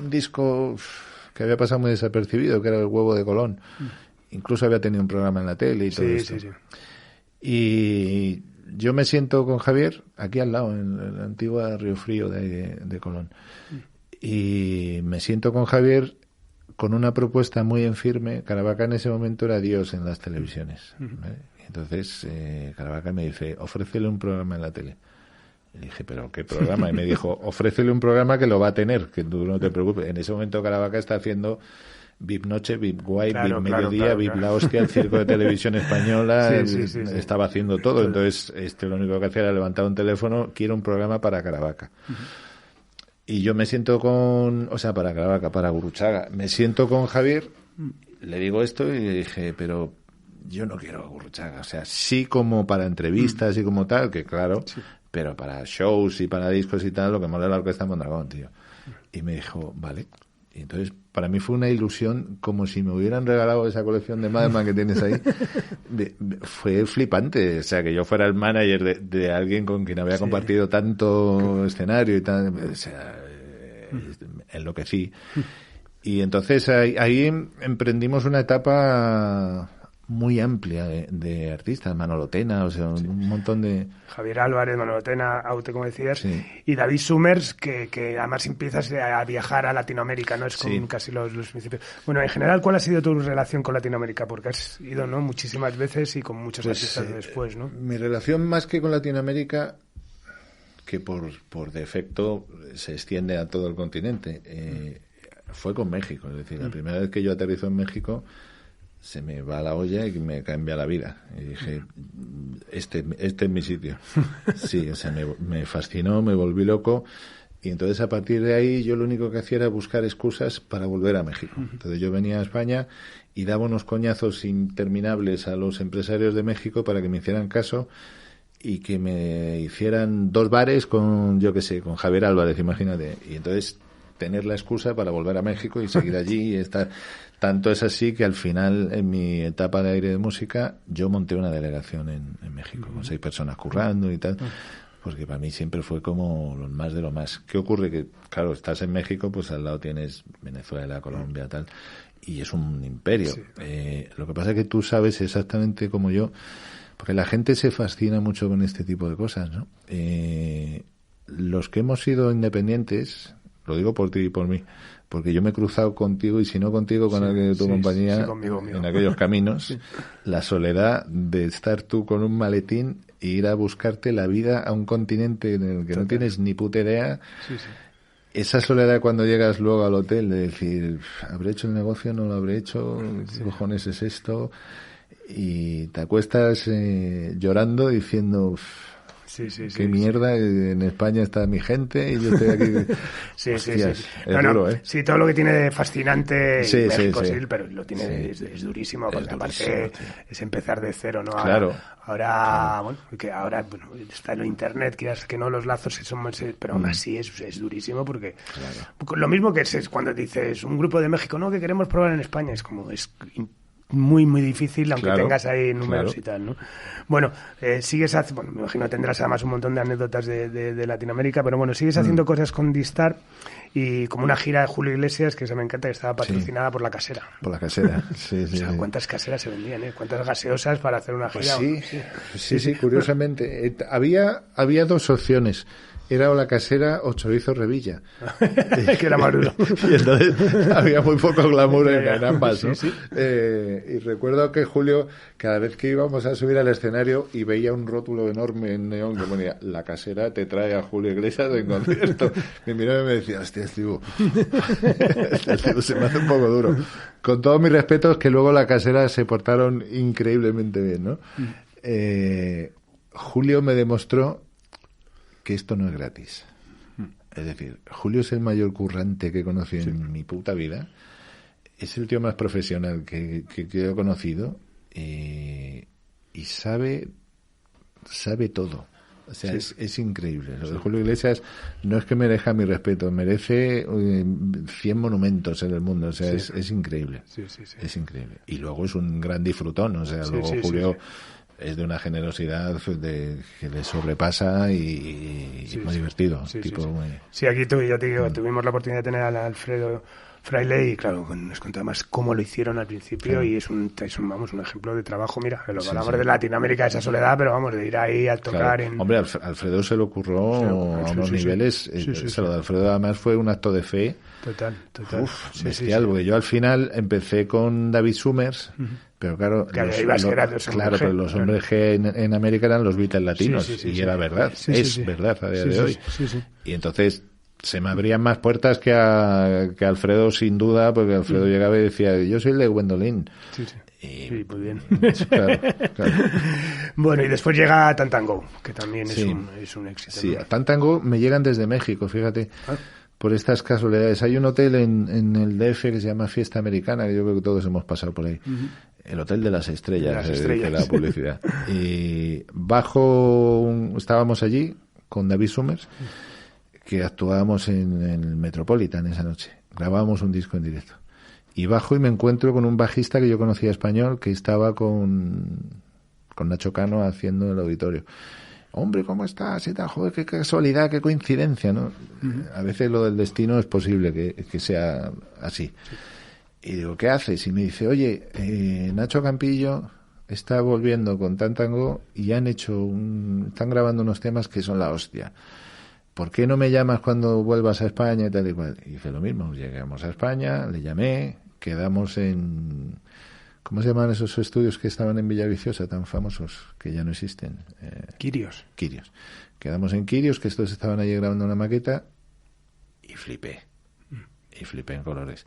disco que había pasado muy desapercibido, que era El Huevo de Colón. Incluso había tenido un programa en la tele y todo eso. Y yo me siento con Javier aquí al lado, en la antigua Río Frío de Colón. Y me siento con Javier con una propuesta muy en firme. Caravaca en ese momento era Dios en las televisiones, ¿vale? Entonces Caravaca me dice, ofrécele un programa en la tele. Y dije, ¿pero qué programa? Y me dijo, ofrécele un programa que lo va a tener, que tú no te preocupes. En ese momento Caravaca está haciendo VIP Noche, VIP Guay, VIP Mediodía, VIP La Hostia, el Circo de Televisión Española, estaba haciendo todo. Entonces, lo único que hacía era levantar un teléfono, quiero un programa para Caravaca. Y yo me siento para Caravaca, para Gurruchaga, me siento con Javier, le digo esto y le dije, pero yo no quiero a Gurruchaga. O sea, sí como para entrevistas y como tal, que claro, pero para shows y para discos y tal, lo que mola es la Orquesta Mondragón, tío. Y me dijo, vale. Y entonces, para mí fue una ilusión, como si me hubieran regalado esa colección de Madman que tienes ahí. Fue flipante. O sea, que yo fuera el manager de alguien con quien había compartido tanto escenario y tal. O sea, enloquecí. Y entonces ahí emprendimos una etapa muy amplia de artistas, Manolo Tena, o sea, un montón de... Javier Álvarez, Manolo Tena, Aute, como decías, y David Summers, que además empiezas a viajar a Latinoamérica, ¿no? Es con casi los principios. Bueno, en general, ¿cuál ha sido tu relación con Latinoamérica? Porque has ido, ¿no?, muchísimas veces y con muchos artistas después, ¿no? Mi relación más que con Latinoamérica, que por defecto se extiende a todo el continente, fue con México. Es decir, la primera vez que yo aterrizo en México, se me va la olla y me cambia la vida. Y dije, este es mi sitio. Sí, o sea, me fascinó, me volví loco. Y entonces, a partir de ahí, yo lo único que hacía era buscar excusas para volver a México. Entonces, yo venía a España y daba unos coñazos interminables a los empresarios de México para que me hicieran caso y que me hicieran 2 bares con, yo qué sé, con Javier Álvarez, imagínate. Y entonces, tener la excusa para volver a México y seguir allí y estar... Tanto es así que al final, en mi etapa de Aire de Música, yo monté una delegación en México, con 6 personas currando y tal, porque para mí siempre fue como lo más de lo más. ¿Qué ocurre? Que, claro, estás en México, pues al lado tienes Venezuela, Colombia, tal, y es un imperio. Lo que pasa es que tú sabes exactamente como yo, porque la gente se fascina mucho con este tipo de cosas, ¿no? Los que hemos sido independientes, lo digo por ti y por mí, porque yo me he cruzado contigo y si no contigo con alguien de tu compañía conmigo. En aquellos caminos, la soledad de estar tú con un maletín e ir a buscarte la vida a un continente en el que no tienes ni puta idea. Esa soledad cuando llegas luego al hotel de decir, ¿habré hecho el negocio? ¿No lo habré hecho? ¿Qué cojones es esto? Y te acuestas llorando diciendo... qué mierda, en España está mi gente y yo estoy aquí. Hostias, es duro, ¿eh? Sí, todo lo que tiene de fascinante México, pero lo tiene es durísimo, porque aparte es empezar de cero, ¿no? Claro. Ahora está en internet, que no, los lazos son más, pero aún así es durísimo, porque lo mismo que es cuando dices un grupo de México, no, que queremos probar en España, es como muy, muy difícil, aunque tengas ahí números y tal, ¿no? Bueno, sigues haciendo, me imagino tendrás además un montón de anécdotas de Latinoamérica, pero bueno, sigues haciendo cosas con Distar y como una gira de Julio Iglesias, que esa me encanta, que estaba patrocinada por La Casera. Por La Casera, sí. O sea, ¿cuántas caseras se vendían, ¿Cuántas gaseosas para hacer una gira? Pues sí, curiosamente. Había 2 opciones. Era o La Casera o Chorizo Revilla. Que era más duro. Y entonces había muy poco glamour en ambas, ¿no? Y recuerdo que Julio, cada vez que íbamos a subir al escenario y veía un rótulo enorme en neón que ponía La Casera te trae a Julio Iglesias en concierto, me miraba y me decía, hostia, Estivo, se me hace un poco duro. Con todos mis respetos, que luego La Casera se portaron increíblemente bien, ¿no? Julio me demostró que esto no es gratis. Es decir, Julio es el mayor currante que he conocido en mi puta vida. es el tío más profesional que yo he conocido, y sabe todo. O sea, sí. es increíble. Lo de Julio Iglesias no es que merezca mi respeto, merece 100 monumentos en el mundo. O sea, sí. es increíble. Sí. Es increíble. Y luego es un gran disfrutón. O sea, luego Julio es de una generosidad que le sobrepasa y muy divertido. Sí, aquí tú y yo tuvimos la oportunidad de tener a Alfredo Fraile y claro, nos contaba más cómo lo hicieron al principio y es un ejemplo de trabajo, mira, que lo hablamos de Latinoamérica, esa soledad, pero vamos, de ir ahí a tocar en... Hombre, Alfredo se lo ocurrió a unos niveles, lo de Alfredo además fue un acto de fe. Total. Bestial, porque yo al final empecé con David Summers, pero claro, pero los hombres que en América eran los Beatles latinos, y era verdad, verdad a día de hoy. Y entonces se me abrían más puertas que Alfredo, sin duda, porque Alfredo llegaba y decía, yo soy el de Gwendolyn. Sí, muy bien. Claro. Bueno, y después llega Tantango, que también es un éxito. Sí, a Tantango me llegan desde México, fíjate, por estas casualidades. Hay un hotel en el DF que se llama Fiesta Americana, que yo creo que todos hemos pasado por ahí. El Hotel de las Estrellas, de la publicidad. Y estábamos allí con David Summers, que actuábamos en el Metropolitan esa noche. Grabábamos un disco en directo. Y bajo y me encuentro con un bajista que yo conocía español, que estaba con Nacho Cano haciendo el auditorio. Hombre, ¿cómo estás? Y tal, joder, qué casualidad, qué coincidencia, ¿no? A veces lo del destino es posible que sea así. Y digo, ¿qué haces? Y me dice, oye, Nacho Campillo está volviendo con Tantango y están grabando unos temas que son la hostia. ¿Por qué no me llamas cuando vuelvas a España y tal y cual? Y hice lo mismo, llegamos a España, le llamé, quedamos en... ¿Cómo se llaman esos estudios que estaban en Villaviciosa, tan famosos, que ya no existen? Quirios. Quedamos en Quirios, que estos estaban allí grabando una maqueta, y flipé. Y flipé en colores.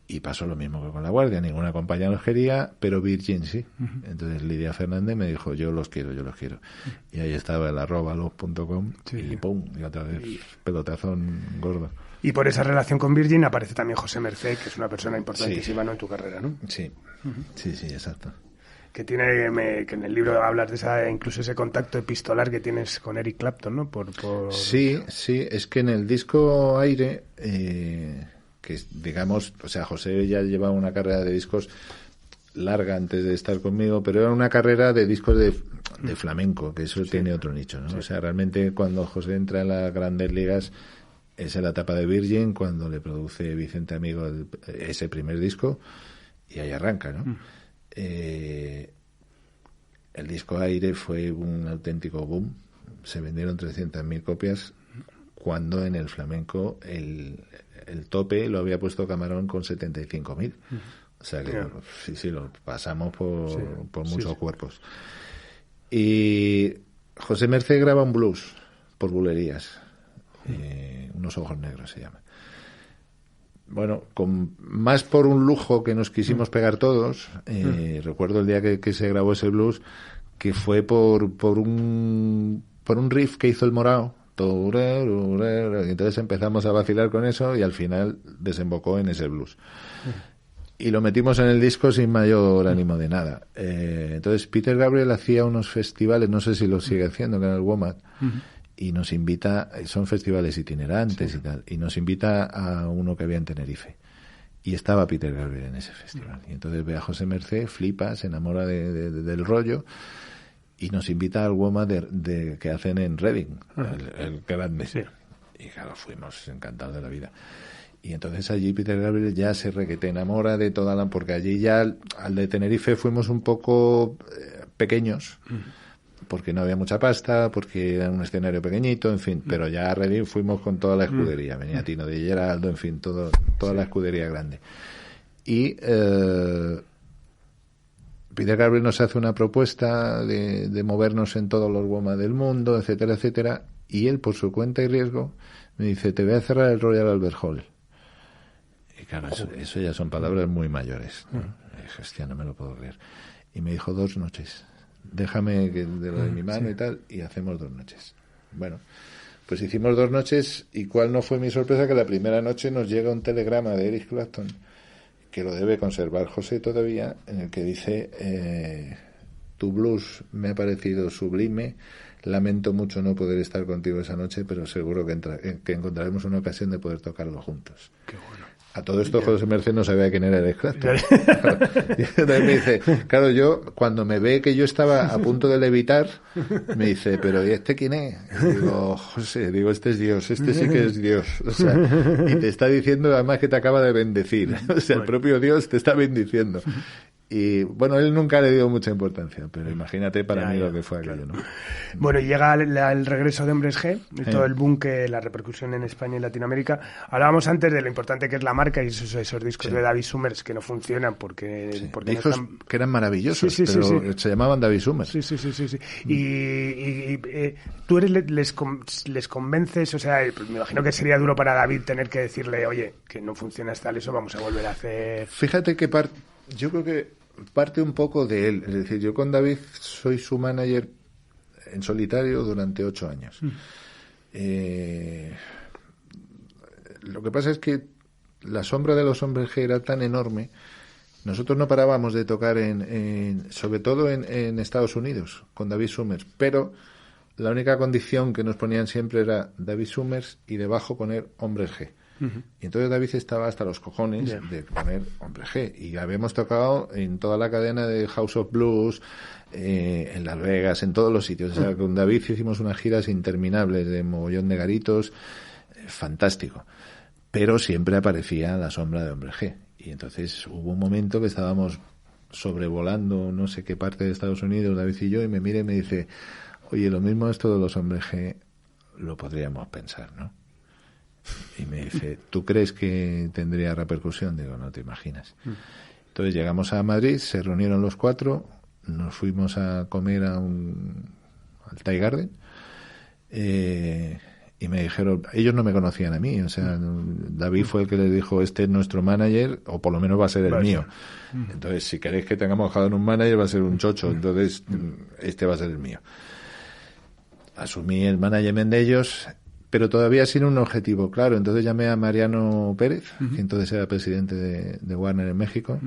Y pasó lo mismo que con La Guardia, ninguna compañía los quería, pero Virgin sí. Entonces Lidia Fernández me dijo, yo los quiero. Y ahí estaba el @los.com y pum, y otra vez pelotazón gordo. Y por esa relación con Virgin aparece también José Mercé, que es una persona importantísima, ¿no?, en tu carrera, ¿no? Sí, exacto. Que que en el libro hablas de incluso ese contacto epistolar que tienes con Eric Clapton, ¿no? Sí, es que en el disco Aire... que digamos, o sea, José ya llevaba una carrera de discos larga antes de estar conmigo, pero era una carrera de discos de flamenco, que eso tiene otro nicho, ¿no? O sea, realmente cuando José entra en las grandes ligas es en la etapa de Virgin, cuando le produce Vicente Amigo ese primer disco, y ahí arranca, ¿no? El disco Aire fue un auténtico boom, se vendieron 300.000 copias, cuando en el flamenco el tope lo había puesto Camarón con 75.000. O sea que sí, lo pasamos por muchos cuerpos. Y José Mercé graba un blues por bulerías. Unos ojos negros se llama. Bueno, más por un lujo que nos quisimos pegar todos. Recuerdo el día que se grabó ese blues, que fue por un riff que hizo el Morao. Entonces empezamos a vacilar con eso y al final desembocó en ese blues. Y lo metimos en el disco sin mayor ánimo de nada. Entonces Peter Gabriel hacía unos festivales, no sé si los sigue haciendo, que era el WOMAD, y nos invita, son festivales itinerantes y tal, y nos invita a uno que había en Tenerife. Y estaba Peter Gabriel en ese festival. Y entonces ve a José Mercé, flipa, se enamora del rollo, y nos invita al WOMA que hacen en Reading, el grande. Sí. Y claro, fuimos encantados de la vida. Y entonces allí Peter Gabriel ya se requete enamora de toda la... Porque allí ya, al de Tenerife, fuimos un poco pequeños, porque no había mucha pasta, porque era un escenario pequeñito, en fin. Pero ya a Reading fuimos con toda la escudería. Venía Tino de Geraldo, en fin, toda la escudería grande. Y... Peter Gabriel nos hace una propuesta de movernos en todos los WOMA del mundo, etcétera, etcétera, y él, por su cuenta y riesgo, me dice, te voy a cerrar el Royal Albert Hall. Y claro, eso ya son palabras muy mayores, ¿no? Hostia, no me lo puedo creer. Y me dijo 2 noches. Déjame de lo de mi mano y tal, y hacemos 2 noches. Bueno, pues hicimos 2 noches, y cuál no fue mi sorpresa, que la primera noche nos llega un telegrama de Eric Clapton, que lo debe conservar José todavía, en el que dice: tu blues me ha parecido sublime, lamento mucho no poder estar contigo esa noche, pero seguro que encontraremos una ocasión de poder tocarlo juntos. Qué bueno. A todo esto José Merced no sabía quién era Eric Clapton. Y entonces me dice, claro, yo cuando me ve que yo estaba a punto de levitar, me dice, pero ¿y este quién es? Y digo, José, este es Dios, este sí que es Dios. O sea, y te está diciendo además que te acaba de bendecir. O sea, el propio Dios te está bendiciendo. Y bueno, él nunca le dio mucha importancia, pero imagínate para mí lo que fue aquello, ¿no? Bueno, llega el regreso de Hombres G, todo el boom, que la repercusión en España y Latinoamérica. Hablábamos antes de lo importante que es la marca y esos discos de David Summers que no funcionan porque discos no están... que eran maravillosos, pero se llamaban David Summers. Sí. Y tú les convences, o sea, me imagino que sería duro para David tener que decirle, oye, que no funciona tal, eso vamos a volver a hacer... Fíjate que yo creo que parte un poco de él. Es decir, yo con David soy su manager en solitario durante 8 años. Lo que pasa es que la sombra de los Hombres G era tan enorme. Nosotros no parábamos de tocar sobre todo en Estados Unidos con David Summers, pero la única condición que nos ponían siempre era David Summers y debajo poner Hombres G. Y entonces David estaba hasta los cojones de poner Hombres G, y habíamos tocado en toda la cadena de House of Blues, en Las Vegas, en todos los sitios. O sea, con David hicimos unas giras interminables de mogollón de garitos, fantástico, pero siempre aparecía la sombra de Hombres G. Y entonces hubo un momento que estábamos sobrevolando no sé qué parte de Estados Unidos, David y yo, y me mira y me dice, oye, lo mismo esto de los Hombres G lo podríamos pensar, ¿no? Y me dice, ¿tú crees que tendría repercusión? Digo, no te imaginas. Entonces llegamos a Madrid, se reunieron los 4, nos fuimos a comer al Thai Garden, y me dijeron, ellos no me conocían a mí, o sea, David fue el que les dijo, este es nuestro manager, o por lo menos va a ser el mío. Entonces, si queréis que tengamos cada uno un manager, va a ser un chocho, entonces este va a ser el mío. Asumí el management de ellos, pero todavía sin un objetivo claro. Entonces llamé a Mariano Pérez, que entonces era presidente de Warner en México.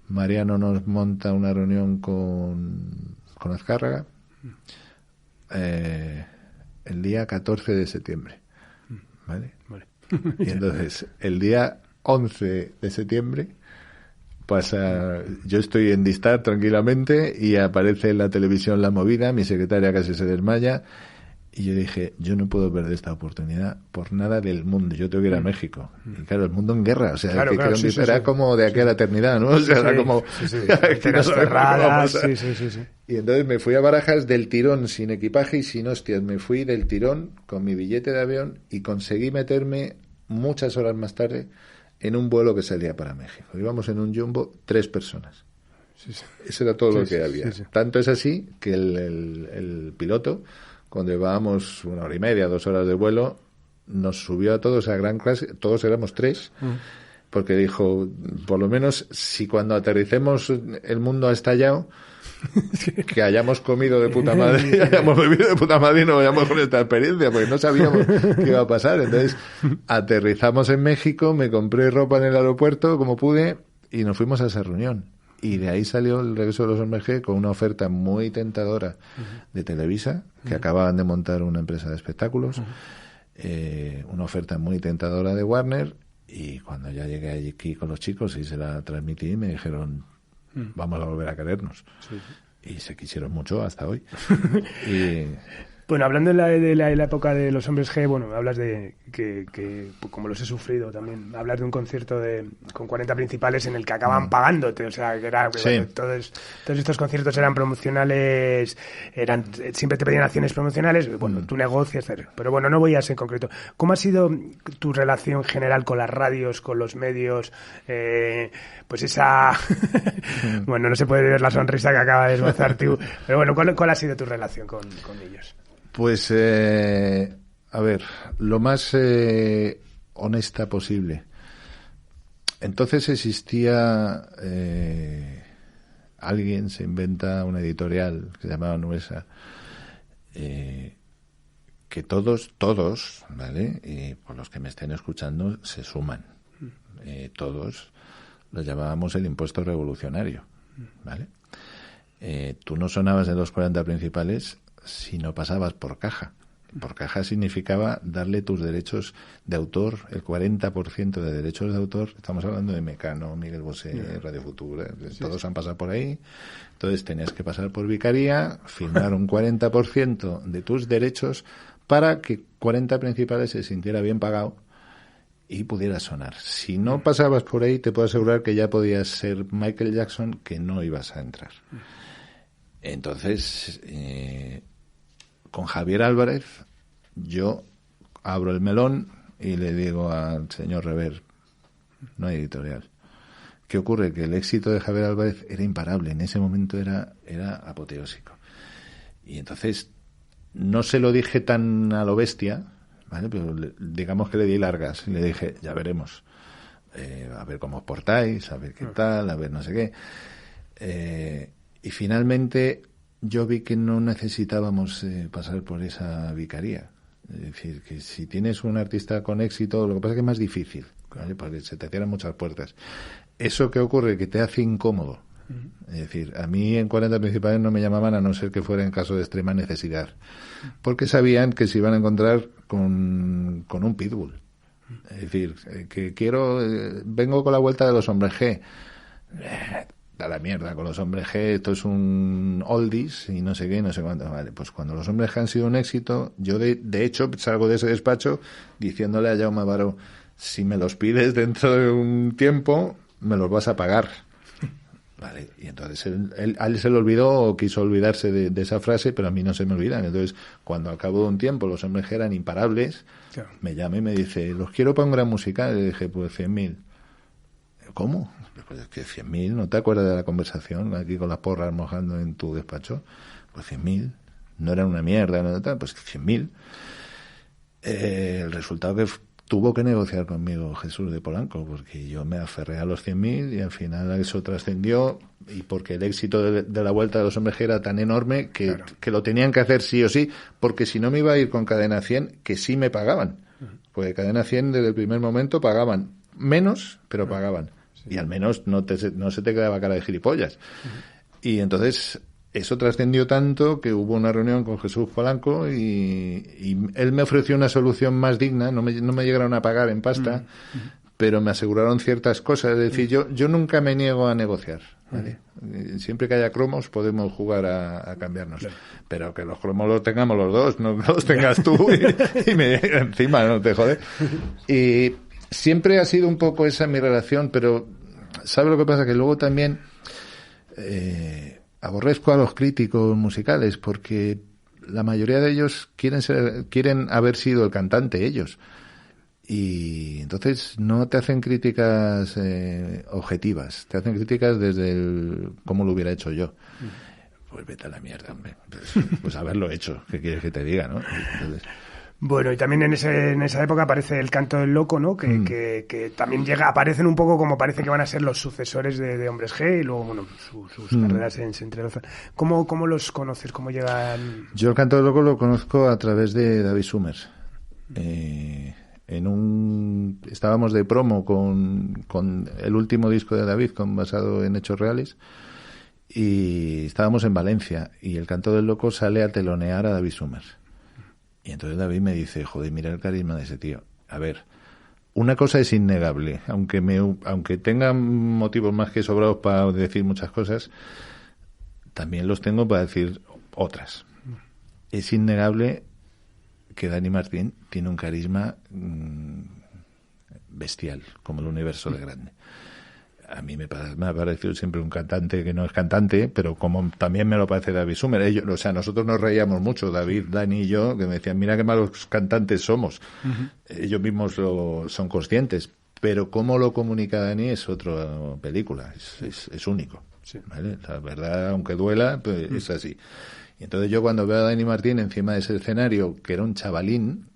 Mariano nos monta una reunión con Azcárraga el día 14 de septiembre. ¿Vale? Y entonces, el día 11 de septiembre pasa, yo estoy en Distar tranquilamente y aparece en la televisión la movida, mi secretaria casi se desmaya. Y yo dije, yo no puedo perder esta oportunidad por nada del mundo, yo tengo que ir a México. Y claro, el mundo en guerra, o sea, era como de aquí a la eternidad, ¿no? O sea, era como... Y entonces me fui a Barajas del tirón, sin equipaje y sin hostias. Me fui del tirón con mi billete de avión y conseguí meterme muchas horas más tarde en un vuelo que salía para México. Íbamos en un jumbo 3 personas. Eso era todo lo que había. Tanto es así que el piloto, cuando llevábamos 1 hora y media, 2 horas de vuelo, nos subió a todos a gran clase, todos éramos 3, porque dijo, por lo menos si cuando aterricemos el mundo ha estallado, que hayamos comido de puta madre, y hayamos bebido de puta madre y nos vayamos con esta experiencia, porque no sabíamos qué iba a pasar. Entonces aterrizamos en México, me compré ropa en el aeropuerto como pude y nos fuimos a esa reunión. Y de ahí salió el regreso de los Hombres G con una oferta muy tentadora de Televisa, que acababan de montar una empresa de espectáculos, una oferta muy tentadora de Warner, y cuando ya llegué aquí con los chicos y se la transmití, me dijeron, vamos a volver a querernos. Y se quisieron mucho hasta hoy. Bueno, hablando de la época de los Hombres G, bueno, hablas de que como los he sufrido también, hablas de un concierto con 40 principales en el que acaban pagándote, o sea, que era bueno, todos estos conciertos eran promocionales, siempre te pedían acciones promocionales, bueno, tu negocio, etcétera. Pero bueno, no voy a ese en concreto. ¿Cómo ha sido tu relación general con las radios, con los medios? Pues esa... bueno, no se puede ver la sonrisa que acaba de esbozar tú, pero bueno, ¿cuál ha sido tu relación con ellos? Pues, a ver, lo más honesta posible. Entonces existía, alguien se inventa una editorial que se llamaba Nuesa, que todos, ¿vale? Y por los que me estén escuchando, se suman. Todos lo llamábamos el impuesto revolucionario, ¿vale? Tú no sonabas en los 40 principales si no pasabas por caja. Por caja significaba darle tus derechos de autor, el 40% de derechos de autor. Estamos hablando de Mecano, Miguel Bosé, Radio Futura, todos han pasado por ahí. Entonces tenías que pasar por vicaría, firmar un 40% de tus derechos para que 40 principales se sintiera bien pagado y pudiera sonar. Si no pasabas por ahí, te puedo asegurar que ya podías ser Michael Jackson, que no ibas a entrar. Entonces, con Javier Álvarez, yo abro el melón y le digo al señor Rever, no hay editorial. ¿Qué ocurre? Que el éxito de Javier Álvarez era imparable. En ese momento era apoteósico. Y entonces, no se lo dije tan a lo bestia, ¿vale? Pero digamos que le di largas. Y le dije, ya veremos. A ver cómo os portáis, a ver qué tal, a ver no sé qué. Y finalmente yo vi que no necesitábamos pasar por esa vicaría. Es decir, que si tienes un artista con éxito, lo que pasa es que es más difícil, ¿vale? Porque se te cierran muchas puertas. Eso que ocurre, que te hace incómodo. Es decir, a mí en 40 principales no me llamaban a no ser que fuera en caso de extrema necesidad. Porque sabían que se iban a encontrar con un pitbull. Es decir, que vengo con la vuelta de los hombres G. Da la mierda con los hombres G, esto es un oldies y no sé qué y no sé cuánto. Vale, pues cuando los hombres G han sido un éxito, yo de hecho salgo de ese despacho diciéndole a Jaume Baró, si me los pides dentro de un tiempo, me los vas a pagar. Vale, y entonces a él se le olvidó o quiso olvidarse de esa frase, pero a mí no se me olvidan. Entonces, cuando al cabo de un tiempo los hombres G eran imparables, claro, me llama y me dice, los quiero para un gran musical. Y le dije, pues 100.000. ¿Cómo? Pues es que 100.000, ¿no te acuerdas de la conversación aquí con las porras mojando en tu despacho? Pues 100.000, no era una mierda, no tal, pues 100.000. El resultado que tuvo que negociar conmigo Jesús de Polanco, porque yo me aferré a los 100.000 y al final eso trascendió, y porque el éxito de la Vuelta de los Hombres G era tan enorme que, claro, que lo tenían que hacer sí o sí, porque si no me iba a ir con Cadena 100, que sí me pagaban. Porque Cadena 100 desde el primer momento pagaban menos, pero pagaban. Sí. Y al menos no se te quedaba cara de gilipollas. Y entonces eso trascendió tanto que hubo una reunión con Jesús Polanco y él me ofreció una solución más digna. No me llegaron a pagar en pasta, pero me aseguraron ciertas cosas. Es decir, yo nunca me niego a negociar, ¿vale? Siempre que haya cromos podemos jugar a cambiarnos. Claro. Pero que los cromos los tengamos los dos, no los tengas tú y me encima, no te jode. Y siempre ha sido un poco esa mi relación, pero ¿sabes lo que pasa? Que luego también aborrezco a los críticos musicales porque la mayoría de ellos quieren haber sido el cantante ellos. Y entonces no te hacen críticas objetivas, te hacen críticas desde cómo lo hubiera hecho yo. Pues vete a la mierda, hombre. Pues haberlo hecho, ¿qué quieres que te diga, no? Entonces, bueno, y también en esa época aparece El Canto del Loco, ¿no? Que también aparecen un poco como parece que van a ser los sucesores de Hombres G, y luego, bueno, sus carreras se entrelazan. ¿Cómo los conoces? ¿Cómo llegan? Yo El Canto del Loco lo conozco a través de David Summers. Estábamos de promo con el último disco de David, basado en hechos reales, y estábamos en Valencia, y El Canto del Loco sale a telonear a David Summers. Y entonces David me dice, joder, mira el carisma de ese tío. A ver, una cosa es innegable, aunque tenga motivos más que sobrados para decir muchas cosas, también los tengo para decir otras. Es innegable que Dani Martín tiene un carisma bestial, como el universo de grande. A mí me ha parecido siempre un cantante que no es cantante, pero como también me lo parece David Summers. Nosotros nos reíamos mucho, David, Dani y yo, que me decían, mira qué malos cantantes somos. Ellos mismos son conscientes, pero cómo lo comunica Dani es otra película, es único. Sí. ¿Vale? La verdad, aunque duela, pues es así. Y entonces yo cuando veo a Dani Martín encima de ese escenario, que era un chavalín,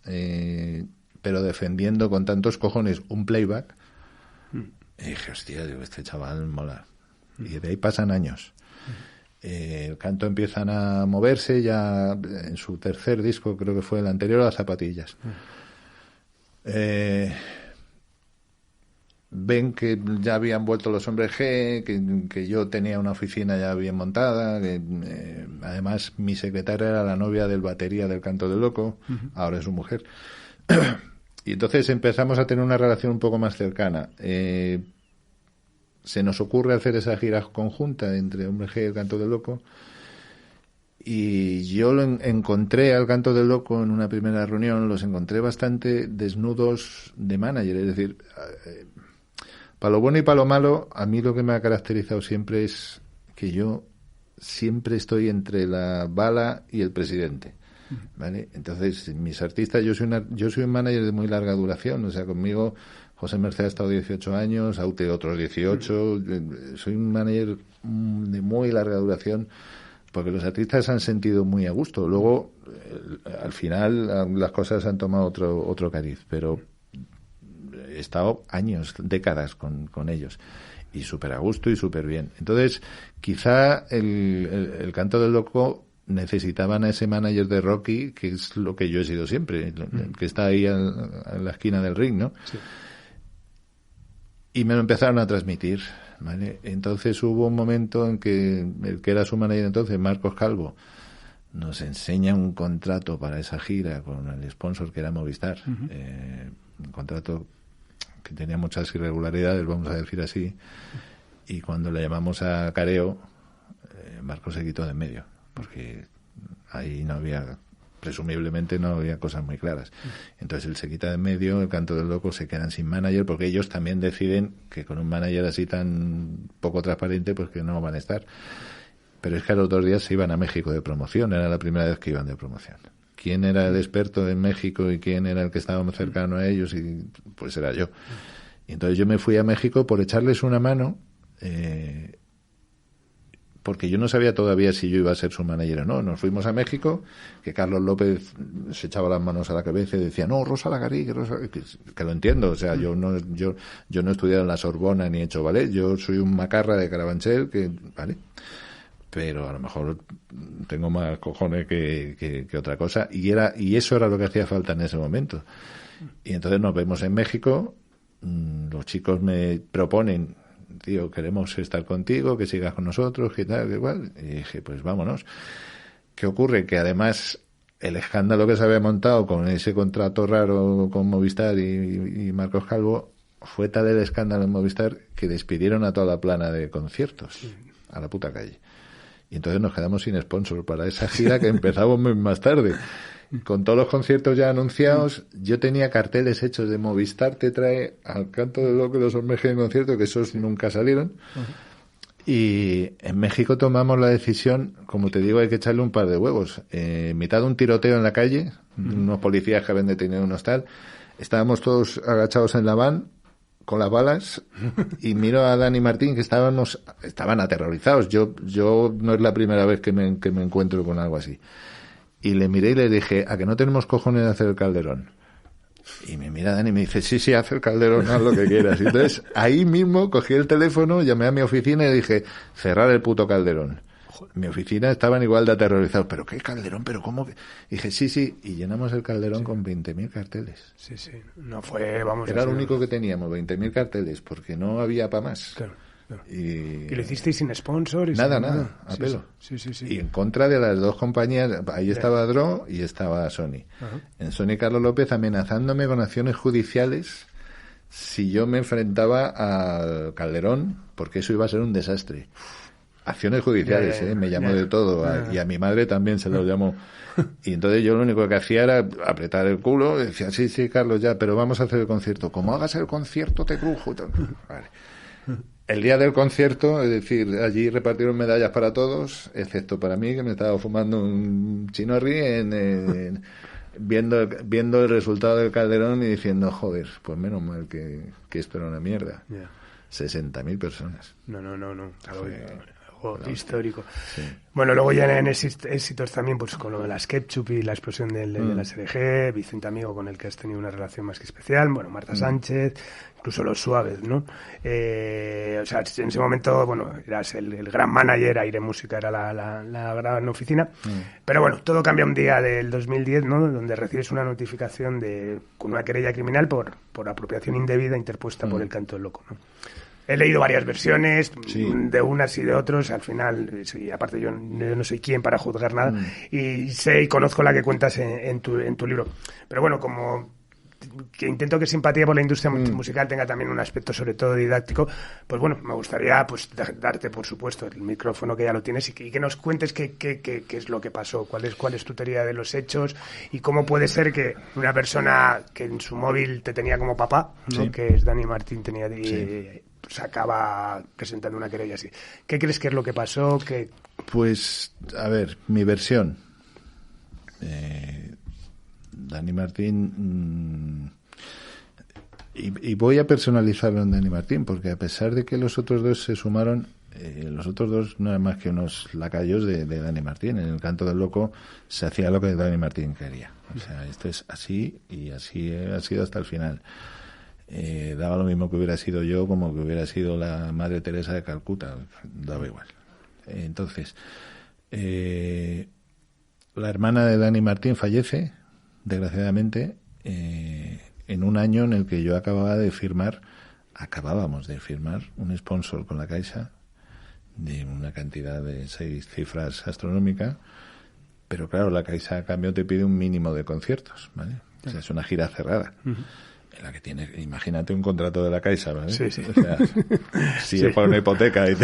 pero defendiendo con tantos cojones un playback, y dije, hostia, este chaval mola. Y de ahí pasan años. El canto empiezan a moverse ya en su tercer disco, creo que fue el anterior a Las Zapatillas. ven que ya habían vuelto los hombres G, que yo tenía una oficina ya bien montada, que además mi secretaria era la novia del batería del Canto del Loco, ahora es su mujer. Y entonces empezamos a tener una relación un poco más cercana. Se nos ocurre hacer esa gira conjunta entre Hombre G y el Canto del Loco, y yo encontré al Canto del Loco en una primera reunión, los encontré bastante desnudos de manager, es decir, para lo bueno y para lo malo, a mí lo que me ha caracterizado siempre es que yo siempre estoy entre la bala y el presidente, ¿vale? Entonces, mis artistas, yo soy un manager de muy larga duración, o sea, conmigo José Merced ha estado 18 años, Aute otros 18, soy un manager de muy larga duración, porque los artistas se han sentido muy a gusto. Luego, al final, las cosas han tomado otro cariz, pero he estado años, décadas con ellos, y súper a gusto y súper bien. Entonces, quizá el Canto del Loco necesitaban a ese manager de Rocky, que es lo que yo he sido siempre, que está ahí en la esquina del ring, ¿no? Sí. Y me lo empezaron a transmitir, ¿vale? Entonces hubo un momento en que el que era su manager entonces, Marcos Calvo, nos enseña un contrato para esa gira con el sponsor que era Movistar, un contrato que tenía muchas irregularidades, vamos a decir así, y cuando le llamamos a careo, Marcos se quitó de en medio, porque ahí no había, presumiblemente no había cosas muy claras. Entonces él se quita de en medio, el Canto del Loco se quedan sin manager, porque ellos también deciden que con un manager así tan poco transparente, pues que no van a estar. Pero es que a los 2 días se iban a México de promoción, era la primera vez que iban de promoción. ¿Quién era el experto en México y quién era el que estaba más cercano a ellos? Y pues era yo. Y entonces yo me fui a México por echarles una mano, porque yo no sabía todavía si yo iba a ser su manager o no. Nos fuimos a México, que Carlos López se echaba las manos a la cabeza y decía, no, Rosa Lagarrigue, que lo entiendo, o sea, yo no he estudiado en la Sorbona ni he hecho ballet, yo soy un macarra de Carabanchel, que, vale, pero a lo mejor tengo más cojones que otra cosa, y eso era lo que hacía falta en ese momento. Y entonces nos vemos en México, los chicos me proponen, tío, queremos estar contigo, que sigas con nosotros, que tal, que igual. Y dije, pues vámonos. ¿Qué ocurre? Que además el escándalo que se había montado con ese contrato raro con Movistar y Marcos Calvo, fue tal el escándalo en Movistar que despidieron a toda la plana de conciertos, a la puta calle. Y entonces nos quedamos sin sponsor para esa gira que empezamos muy más tarde. Con todos los conciertos ya anunciados, yo tenía carteles hechos de Movistar te trae al Canto del Loco y los Hombres G en concierto, que esos nunca salieron. Y en México tomamos la decisión, como te digo, hay que echarle un par de huevos. En mitad de un tiroteo en la calle, unos policías que habían detenido unos tal, estábamos todos agachados en la van con las balas, y miro a Dani Martín que estaban aterrorizados. Yo no es la primera vez que me encuentro con algo así. Y le miré y le dije, ¿a que no tenemos cojones de hacer el Calderón? Y me mira Dani y me dice, sí, haz el Calderón, haz lo que quieras. Y entonces, ahí mismo cogí el teléfono, llamé a mi oficina y dije, cerrar el puto Calderón. Mi oficina estaban igual de aterrorizados. ¿Pero qué Calderón? ¿Pero cómo? Y dije, sí. Y llenamos el Calderón con 20.000 carteles. Sí. No fue, vamos. Era lo único que teníamos, 20.000 carteles, porque no había para más. Claro. Y lo hicisteis sin sponsor. Y nada, a sí, pelo. Sí. Y en contra de las dos compañías, ahí estaba Dro y estaba Sony. Uh-huh. En Sony, Carlos López amenazándome con acciones judiciales si yo me enfrentaba al Calderón, porque eso iba a ser un desastre. Acciones judiciales, me llamó de todo, y a mi madre también se lo llamó. Y entonces yo lo único que hacía era apretar el culo, y decía, sí, Carlos, ya, pero vamos a hacer el concierto. Como hagas el concierto, te crujo. Vale. El día del concierto, es decir, allí repartieron medallas para todos, excepto para mí, que me estaba fumando un chinorri viendo el resultado del Calderón y diciendo, joder, pues menos mal que esto era una mierda. 60.000 personas. No. algo histórico. Sí. Bueno, luego ya en éxitos también, pues con lo de las Ketchup y la explosión de la SRG, Vicente Amigo, con el que has tenido una relación más que especial, bueno, Marta Sánchez, incluso Los Suaves, ¿no? O sea, en ese momento, bueno, eras el gran manager, Aire Música era la gran oficina, pero bueno, todo cambia un día del 2010, ¿no? Donde recibes una notificación con una querella criminal por apropiación indebida interpuesta por el Canto del Loco, ¿no? He leído varias versiones, de unas y de otros, al final, sí, aparte yo no soy quien para juzgar nada, y sé y conozco la que cuentas en tu libro. Pero bueno, como que intento que Simpatía por la Industria Musical tenga también un aspecto sobre todo didáctico, pues bueno, me gustaría pues darte, por supuesto, el micrófono que ya lo tienes y que nos cuentes qué es lo que pasó, cuál es tu teoría de los hechos y cómo puede ser que una persona que en su móvil te tenía como papá, ¿no? Que es Dani Martín, tenía... pues acaba presentando una querella así. ¿Qué crees que es lo que pasó? Pues, a ver, mi versión. Dani Martín... Y voy a personalizarlo en Dani Martín, porque a pesar de que los otros dos se sumaron, los otros dos no eran más que unos lacayos de Dani Martín. En el Canto del Loco se hacía lo que Dani Martín quería. O sea, esto es así y así ha sido hasta el final. Daba lo mismo que hubiera sido yo como que hubiera sido la Madre Teresa de Calcuta, daba igual. Entonces, la hermana de Dani Martín fallece, desgraciadamente, en un año en el que yo acabábamos de firmar un sponsor con la Caixa de una cantidad de 6 cifras astronómicas, pero claro, la Caixa a cambio te pide un mínimo de conciertos, ¿vale? O sea, es una gira cerrada. En la que tienes, imagínate un contrato de la Caixa, ¿vale? Sí. O sea, si es para una hipoteca y,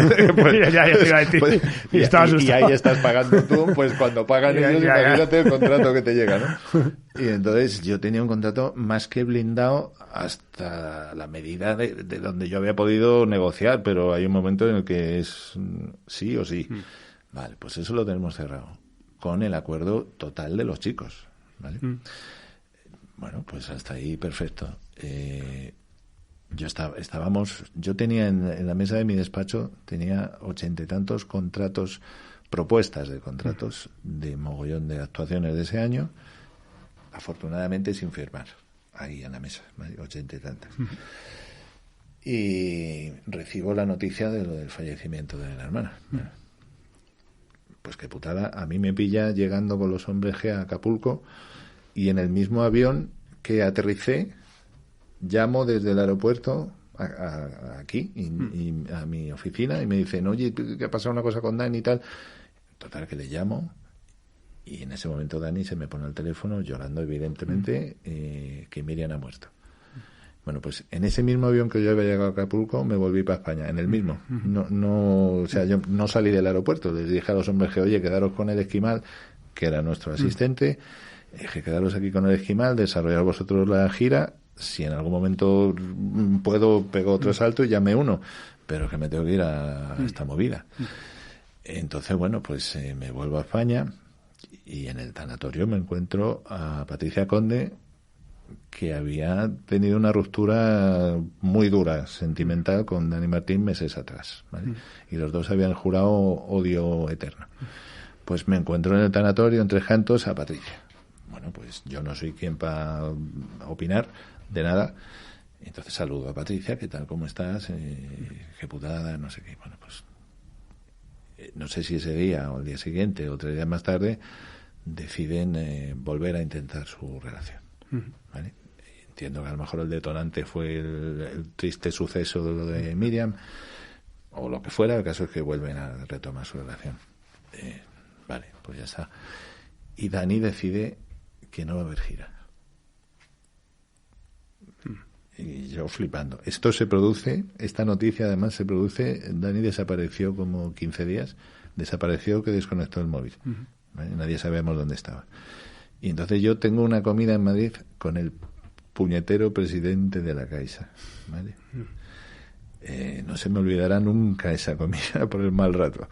y ahí estás pagando tú, pues cuando pagan ellos, imagínate el contrato que te llega, ¿no? Y entonces yo tenía un contrato más que blindado hasta la medida de donde yo había podido negociar, pero hay un momento en el que es sí o sí. Vale, pues eso lo tenemos cerrado, con el acuerdo total de los chicos, ¿vale? Bueno, pues hasta ahí perfecto. Yo tenía en la mesa de mi despacho, tenía 80 y tantos contratos, propuestas de contratos de mogollón de actuaciones de ese año, afortunadamente sin firmar, ahí en la mesa, 80 y tantas. Y recibo la noticia de lo del fallecimiento de la hermana. Pues qué putada, a mí me pilla llegando con los hombres G a Acapulco, y en el mismo avión que aterricé llamo desde el aeropuerto aquí y a mi oficina y me dicen, oye, ¿qué ha pasado una cosa con Dani y tal? Total, que le llamo y en ese momento Dani se me pone al teléfono llorando evidentemente que Miriam ha muerto. Bueno, pues en ese mismo avión que yo había llegado a Acapulco me volví para España, en el mismo. O sea, yo no salí del aeropuerto, les dije a los hombres que, oye, quedaros con el Esquimal, que era nuestro asistente, que quedaros aquí con el Esquimal, desarrollar vosotros la gira, si en algún momento puedo pego otro salto y ya me uno, pero que me tengo que ir a esta movida. Entonces, bueno, pues me vuelvo a España y en el tanatorio me encuentro a Patricia Conde, que había tenido una ruptura muy dura, sentimental, con Dani Martín meses atrás, ¿vale? Y los dos habían jurado odio eterno. Pues me encuentro en el tanatorio, entre jantos, a Patricia. Bueno, pues yo no soy quien para opinar de nada. Entonces saludo a Patricia, ¿qué tal? ¿Cómo estás? Qué putada, no sé qué. Bueno, pues no sé si ese día o el día siguiente o 3 días más tarde deciden volver a intentar su relación. ¿Vale? Entiendo que a lo mejor el detonante fue el triste suceso de lo de Miriam o lo que fuera. El caso es que vuelven a retomar su relación. Vale, pues ya está. Y Dani decide que no va a haber gira. Y yo flipando. Esto se produce, esta noticia además se produce, Dani desapareció como 15 días, desapareció que desconectó el móvil. ¿Vale? Nadie sabíamos dónde estaba. Y entonces yo tengo una comida en Madrid con el puñetero presidente de la Caixa, ¿vale? No se me olvidará nunca esa comida por el mal rato.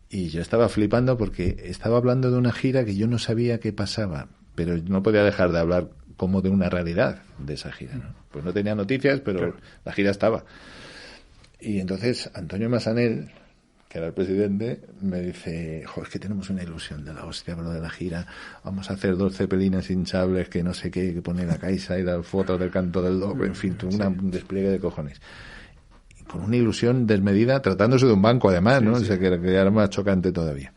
Y yo estaba flipando porque estaba hablando de una gira que yo no sabía qué pasaba, pero no podía dejar de hablar como de una realidad de esa gira, ¿no? Pues no tenía noticias, pero claro, la gira estaba. Y entonces Antonio Massanel, que era el presidente, me dice, es que tenemos una ilusión de la hostia con lo de la gira, vamos a hacer 2 cepelines hinchables que no sé qué, que pone la Caixa y las fotos del Canto del Loco, en fin, un despliegue de cojones. Y con una ilusión desmedida, tratándose de un banco además, ¿no? O sea, que era más chocante todavía.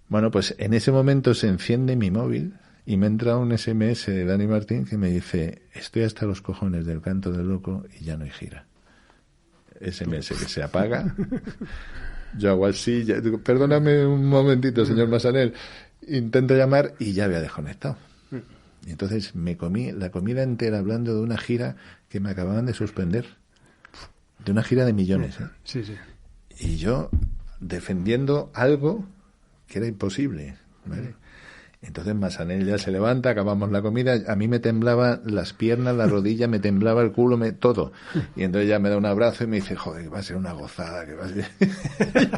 Bueno, pues en ese momento se enciende mi móvil y me entra un SMS de Dani Martín que me dice, estoy hasta los cojones del Canto del Loco y ya no hay gira. SMS que se apaga. Yo hago así, digo, perdóname un momentito, señor Massanell. Intento llamar y ya había desconectado. Y entonces me comí la comida entera hablando de una gira que me acababan de suspender. De una gira de millones. Sí, sí. Y yo defendiendo algo que era imposible, ¿vale? Entonces Massanell ya se levanta, acabamos la comida, a mí me temblaban las piernas, la rodilla, me temblaba el culo, todo. Y entonces ya me da un abrazo y me dice, joder, que va a ser una gozada, que va a ser...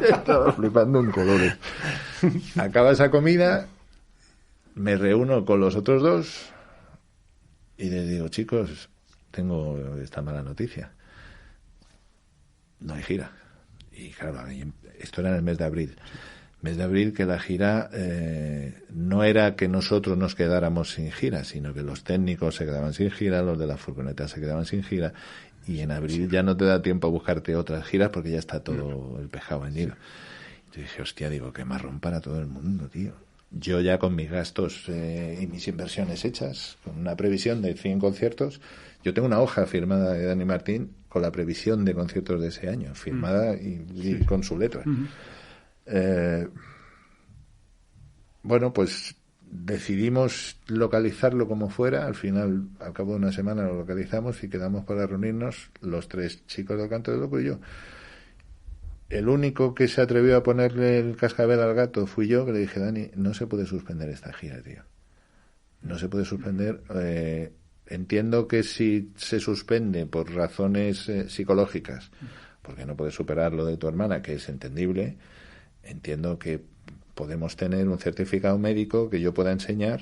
Estaba flipando en colores. Acaba esa comida, me reúno con los otros 2 y les digo, chicos, tengo esta mala noticia. No hay gira. Y claro, esto era en el mes de abril. Mes de abril que la gira no era que nosotros nos quedáramos sin gira, sino que los técnicos se quedaban sin gira, los de la furgoneta se quedaban sin gira, y en abril ya no te da tiempo a buscarte otras giras porque ya está todo el pescado vendido. Yo dije, hostia, digo, qué marrón para todo el mundo, tío. Yo ya con mis gastos y mis inversiones hechas, con una previsión de 100 conciertos, yo tengo una hoja firmada de Dani Martín con la previsión de conciertos de ese año, firmada y con su letra. Bueno, pues decidimos localizarlo como fuera. Al final, al cabo de una semana lo localizamos y quedamos para reunirnos los 3 chicos del Canto del Loco y yo. El único que se atrevió a ponerle el cascabel al gato fui yo, que le dije, Dani, no se puede suspender esta gira, tío. No se puede suspender. Entiendo que si se suspende por razones psicológicas, porque no puedes superar lo de tu hermana, que es entendible, entiendo que podemos tener un certificado médico que yo pueda enseñar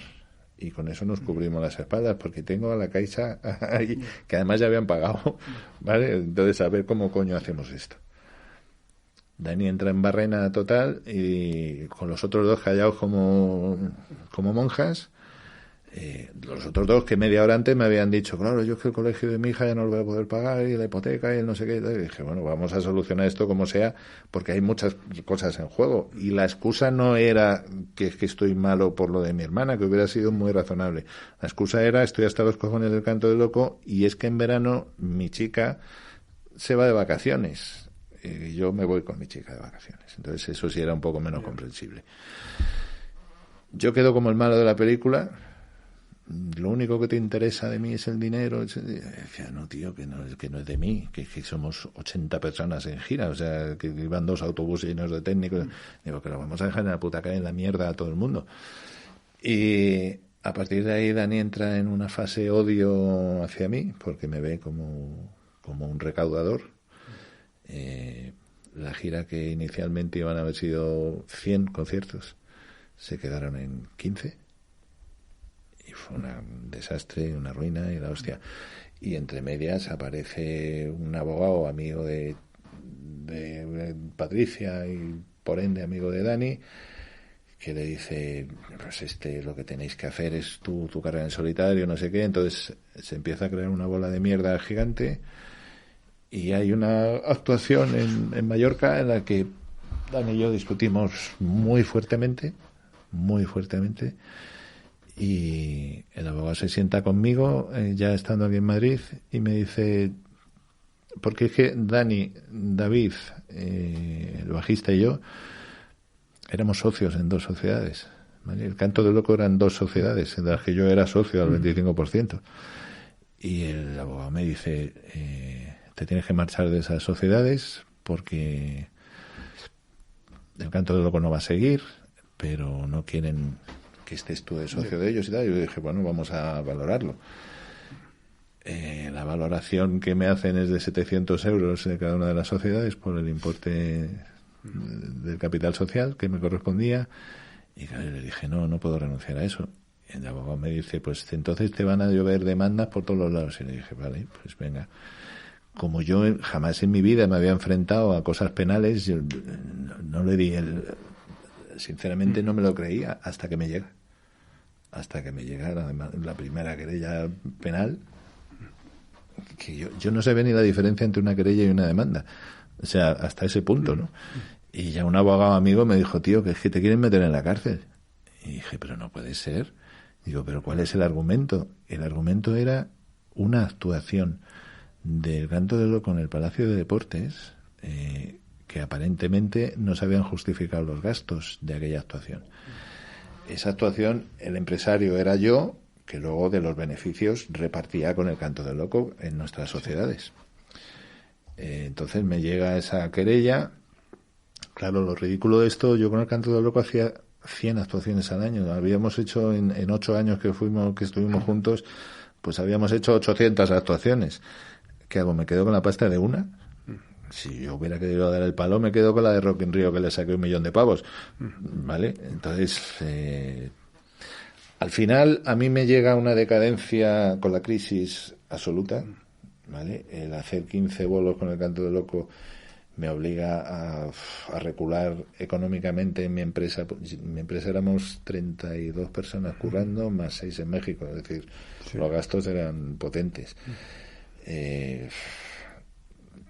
y con eso nos cubrimos las espaldas, porque tengo a la Caixa ahí, que además ya habían pagado, ¿vale? Entonces, a ver cómo coño hacemos esto. Dani entra en barrena total y con los otros 2 callados como monjas. Los otros 2 que media hora antes me habían dicho, claro, yo es que el colegio de mi hija ya no lo voy a poder pagar y la hipoteca y el no sé qué. Y dije, bueno, vamos a solucionar esto como sea, porque hay muchas cosas en juego. Y la excusa no era que es que estoy malo por lo de mi hermana, que hubiera sido muy razonable. La excusa era, estoy hasta los cojones del Canto del Loco y es que en verano mi chica se va de vacaciones. Y yo me voy con mi chica de vacaciones. Entonces eso sí era un poco menos comprensible. Yo quedo como el malo de la película. Lo único que te interesa de mí es el dinero. Decía, no, tío, que no es de mí, que somos 80 personas en gira, o sea, que iban 2 autobuses llenos de técnicos. Digo, que lo vamos a dejar en la puta calle, en la mierda a todo el mundo. Y a partir de ahí Dani entra en una fase odio hacia mí, porque me ve como un recaudador. La gira que inicialmente iban a haber sido 100 conciertos se quedaron en 15 y fue un desastre, una ruina y la hostia. Y entre medias aparece un abogado amigo de Patricia y por ende amigo de Dani, que le dice, pues lo que tenéis que hacer es tu carrera en solitario, no sé qué. Entonces se empieza a crear una bola de mierda gigante. Y hay una actuación en Mallorca en la que Dani y yo discutimos muy fuertemente, y el abogado se sienta conmigo, ya estando aquí en Madrid, y me dice, porque es que Dani, David, el bajista y yo, éramos socios en 2 sociedades, ¿vale? El Canto del Loco eran 2 sociedades, en las que yo era socio al 25%. Y el abogado me dice, te tienes que marchar de esas sociedades porque el Canto del Loco no va a seguir, pero no quieren que estés tú de socio de ellos y tal. Y yo dije, bueno, vamos a valorarlo. La valoración que me hacen es de 700 euros de cada una de las sociedades por el importe del capital social que me correspondía. Y claro, le dije, no puedo renunciar a eso. Y el abogado me dice, pues entonces te van a llover demandas por todos los lados. Y le dije, vale, pues venga. como yo jamás en mi vida me había enfrentado a cosas penales, yo no le di sinceramente no me lo creía hasta que me llega. Hasta que me llegara además la primera querella penal, que yo no sabía ni la diferencia entre una querella y una demanda. O sea, hasta ese punto, ¿no? Y ya un abogado amigo me dijo, tío, que es que te quieren meter en la cárcel. Y dije, pero no puede ser. Digo, pero ¿cuál es el argumento? El argumento era una actuación del Canto del Loco en el Palacio de Deportes, que aparentemente no se habían justificado los gastos de aquella actuación. Esa actuación, el empresario era yo, que luego de los beneficios repartía con el Canto del Loco en nuestras sociedades. Entonces me llega esa querella. Claro, lo ridículo de esto, yo con el Canto del Loco hacía 100 actuaciones al año. Habíamos hecho en 8 años que estuvimos juntos, pues habíamos hecho 800 actuaciones. ¿Qué hago? ¿Me quedo con la pasta de una? Si yo hubiera querido dar el palo, me quedo con la de Rock in Rio, que le saqué 1.000.000 de pavos. ¿Vale? Entonces, al final, a mí me llega una decadencia con la crisis absoluta. ¿Vale? El hacer 15 bolos con el Canto del Loco me obliga a recular económicamente en mi empresa. Mi empresa éramos 32 personas currando, más 6 en México. Es decir, los gastos eran potentes.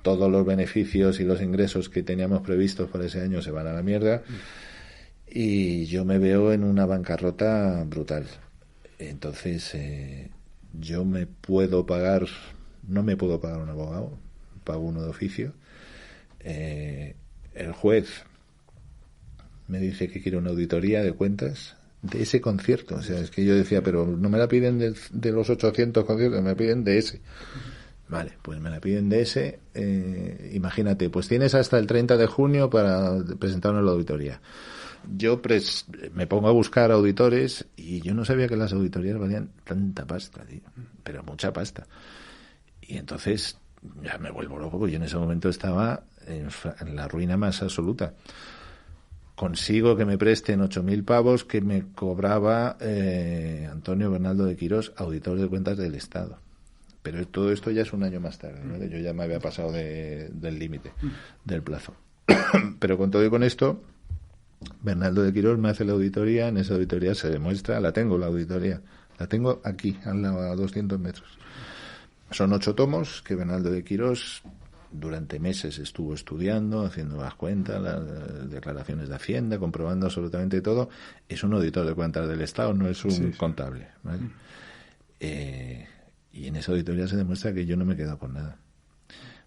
Todos los beneficios y los ingresos que teníamos previstos para ese año se van a la mierda y yo me veo en una bancarrota brutal. Entonces yo no me puedo pagar un abogado, pago uno de oficio. El juez me dice que quiere una auditoría de cuentas de ese concierto. O sea, es que yo decía, pero no me la piden de los 800 conciertos, me piden de ese. Vale, pues me la piden de ese. Imagínate, pues tienes hasta el 30 de junio para presentarnos la auditoría. Yo me pongo a buscar auditores y yo no sabía que las auditorías valían tanta pasta, tío, pero mucha pasta. Y entonces ya me vuelvo loco, porque yo en ese momento estaba en la ruina más absoluta. Consigo que me presten 8.000 pavos que me cobraba Antonio Bernaldo de Quirós, auditor de cuentas del Estado. Pero todo esto ya es un año más tarde, ¿vale? Yo ya me había pasado del límite, del plazo. Pero con todo y con esto, Bernaldo de Quirós me hace la auditoría. En esa auditoría se demuestra, la tengo, la auditoría. La tengo aquí, al lado, a 200 metros. Son 8 tomos que Bernaldo de Quirós durante meses estuvo estudiando, haciendo las cuentas, las declaraciones de Hacienda, comprobando absolutamente todo. Es un auditor de cuentas del Estado, no es un contable, ¿vale? Y en esa auditoría se demuestra que yo no me he quedado con nada.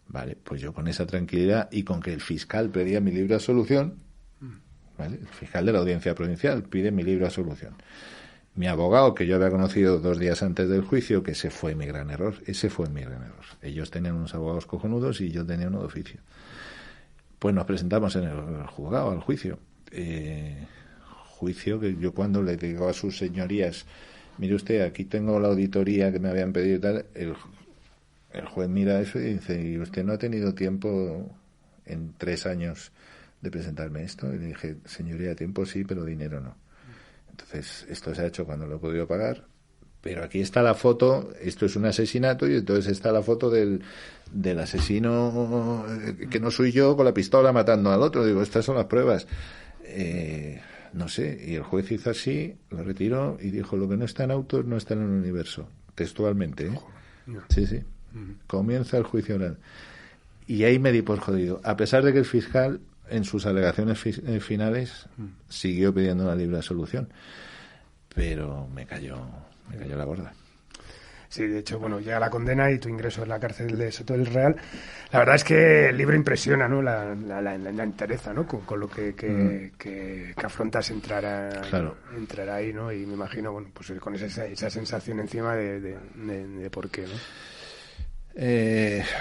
Vale, pues yo con esa tranquilidad y con que el fiscal pedía mi libre absolución, ¿vale? El fiscal de la Audiencia Provincial pide mi libre absolución. Mi abogado, que yo había conocido 2 días antes del juicio, que ese fue mi gran error. Ellos tenían unos abogados cojonudos y yo tenía uno de oficio. Pues nos presentamos en el juzgado al juicio. Juicio que yo cuando le digo a sus señorías, mire usted, aquí tengo la auditoría que me habían pedido y tal, el juez mira eso y dice, ¿y usted no ha tenido tiempo en 3 años de presentarme esto? Y le dije, señoría, tiempo sí, pero dinero no. Entonces, esto se ha hecho cuando lo he podido pagar, pero aquí está la foto, esto es un asesinato, y entonces está la foto del asesino, que no soy yo, con la pistola matando al otro. Digo, estas son las pruebas. No sé, y el juez hizo así, lo retiró y dijo, lo que no está en autos no está en el universo, textualmente, ¿eh? Sí. Comienza el juicio oral. Y ahí me di por jodido, a pesar de que el fiscal en sus alegaciones finales siguió pidiendo una libre absolución, pero me cayó la gorda. Sí, de hecho, bueno, llega la condena y tu ingreso en la cárcel de Soto del Real. La verdad es que el libro impresiona, ¿no? La entereza, ¿no? Con lo que afrontas entrar ahí, ¿no? Y me imagino, bueno, pues con esa sensación encima de por qué, ¿no?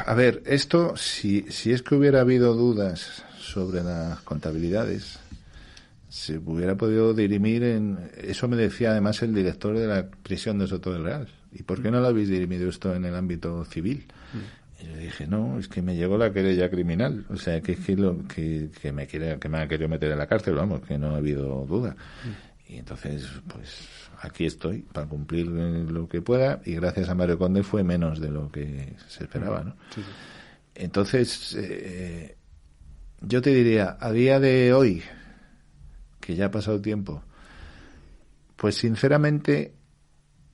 A ver, esto, si es que hubiera habido dudas sobre las contabilidades, se hubiera podido dirimir eso me decía además el director de la prisión de Soto del Real. ¿Y por qué no lo habéis dirimido esto en el ámbito civil? Y yo dije, no, es que me llegó la querella criminal. O sea, que me ha querido meter en la cárcel, vamos, que no ha habido duda. Y entonces, pues, aquí estoy para cumplir lo que pueda, y gracias a Mario Conde fue menos de lo que se esperaba, ¿no? Sí. Entonces, yo te diría, a día de hoy, que ya ha pasado tiempo, pues sinceramente,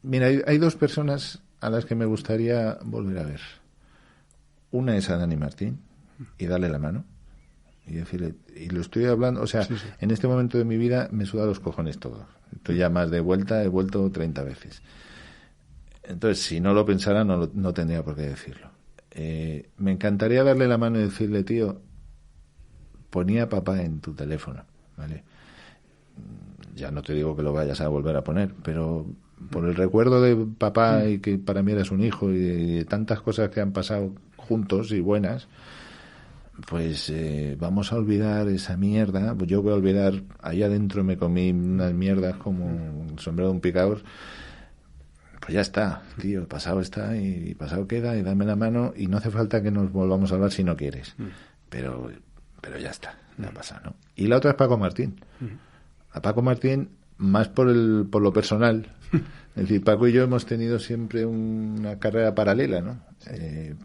mira, hay dos personas a las que me gustaría volver a ver. Una es a Dani Martín y darle la mano y decirle, y lo estoy hablando, o sea, sí. En este momento de mi vida me suda los cojones todo. Estoy ya más de vuelta, he vuelto 30 veces. Entonces, si no lo pensara, no tendría por qué decirlo. Me encantaría darle la mano y decirle, tío, ponía a papá en tu teléfono, ¿vale? Ya no te digo que lo vayas a volver a poner, pero por el recuerdo de papá y que para mí eras un hijo y de tantas cosas que han pasado juntos y buenas, pues vamos a olvidar esa mierda. Pues yo voy a olvidar, ahí adentro me comí unas mierdas como el sombrero de un picador. Pues ya está, tío, pasado está y pasado queda, y dame la mano, y no hace falta que nos volvamos a hablar si no quieres. Pero ya está, ya pasa, ¿no? Y la otra es Paco Martín. A Paco Martín, más por lo personal. Es decir, Paco y yo hemos tenido siempre una carrera paralela, ¿no?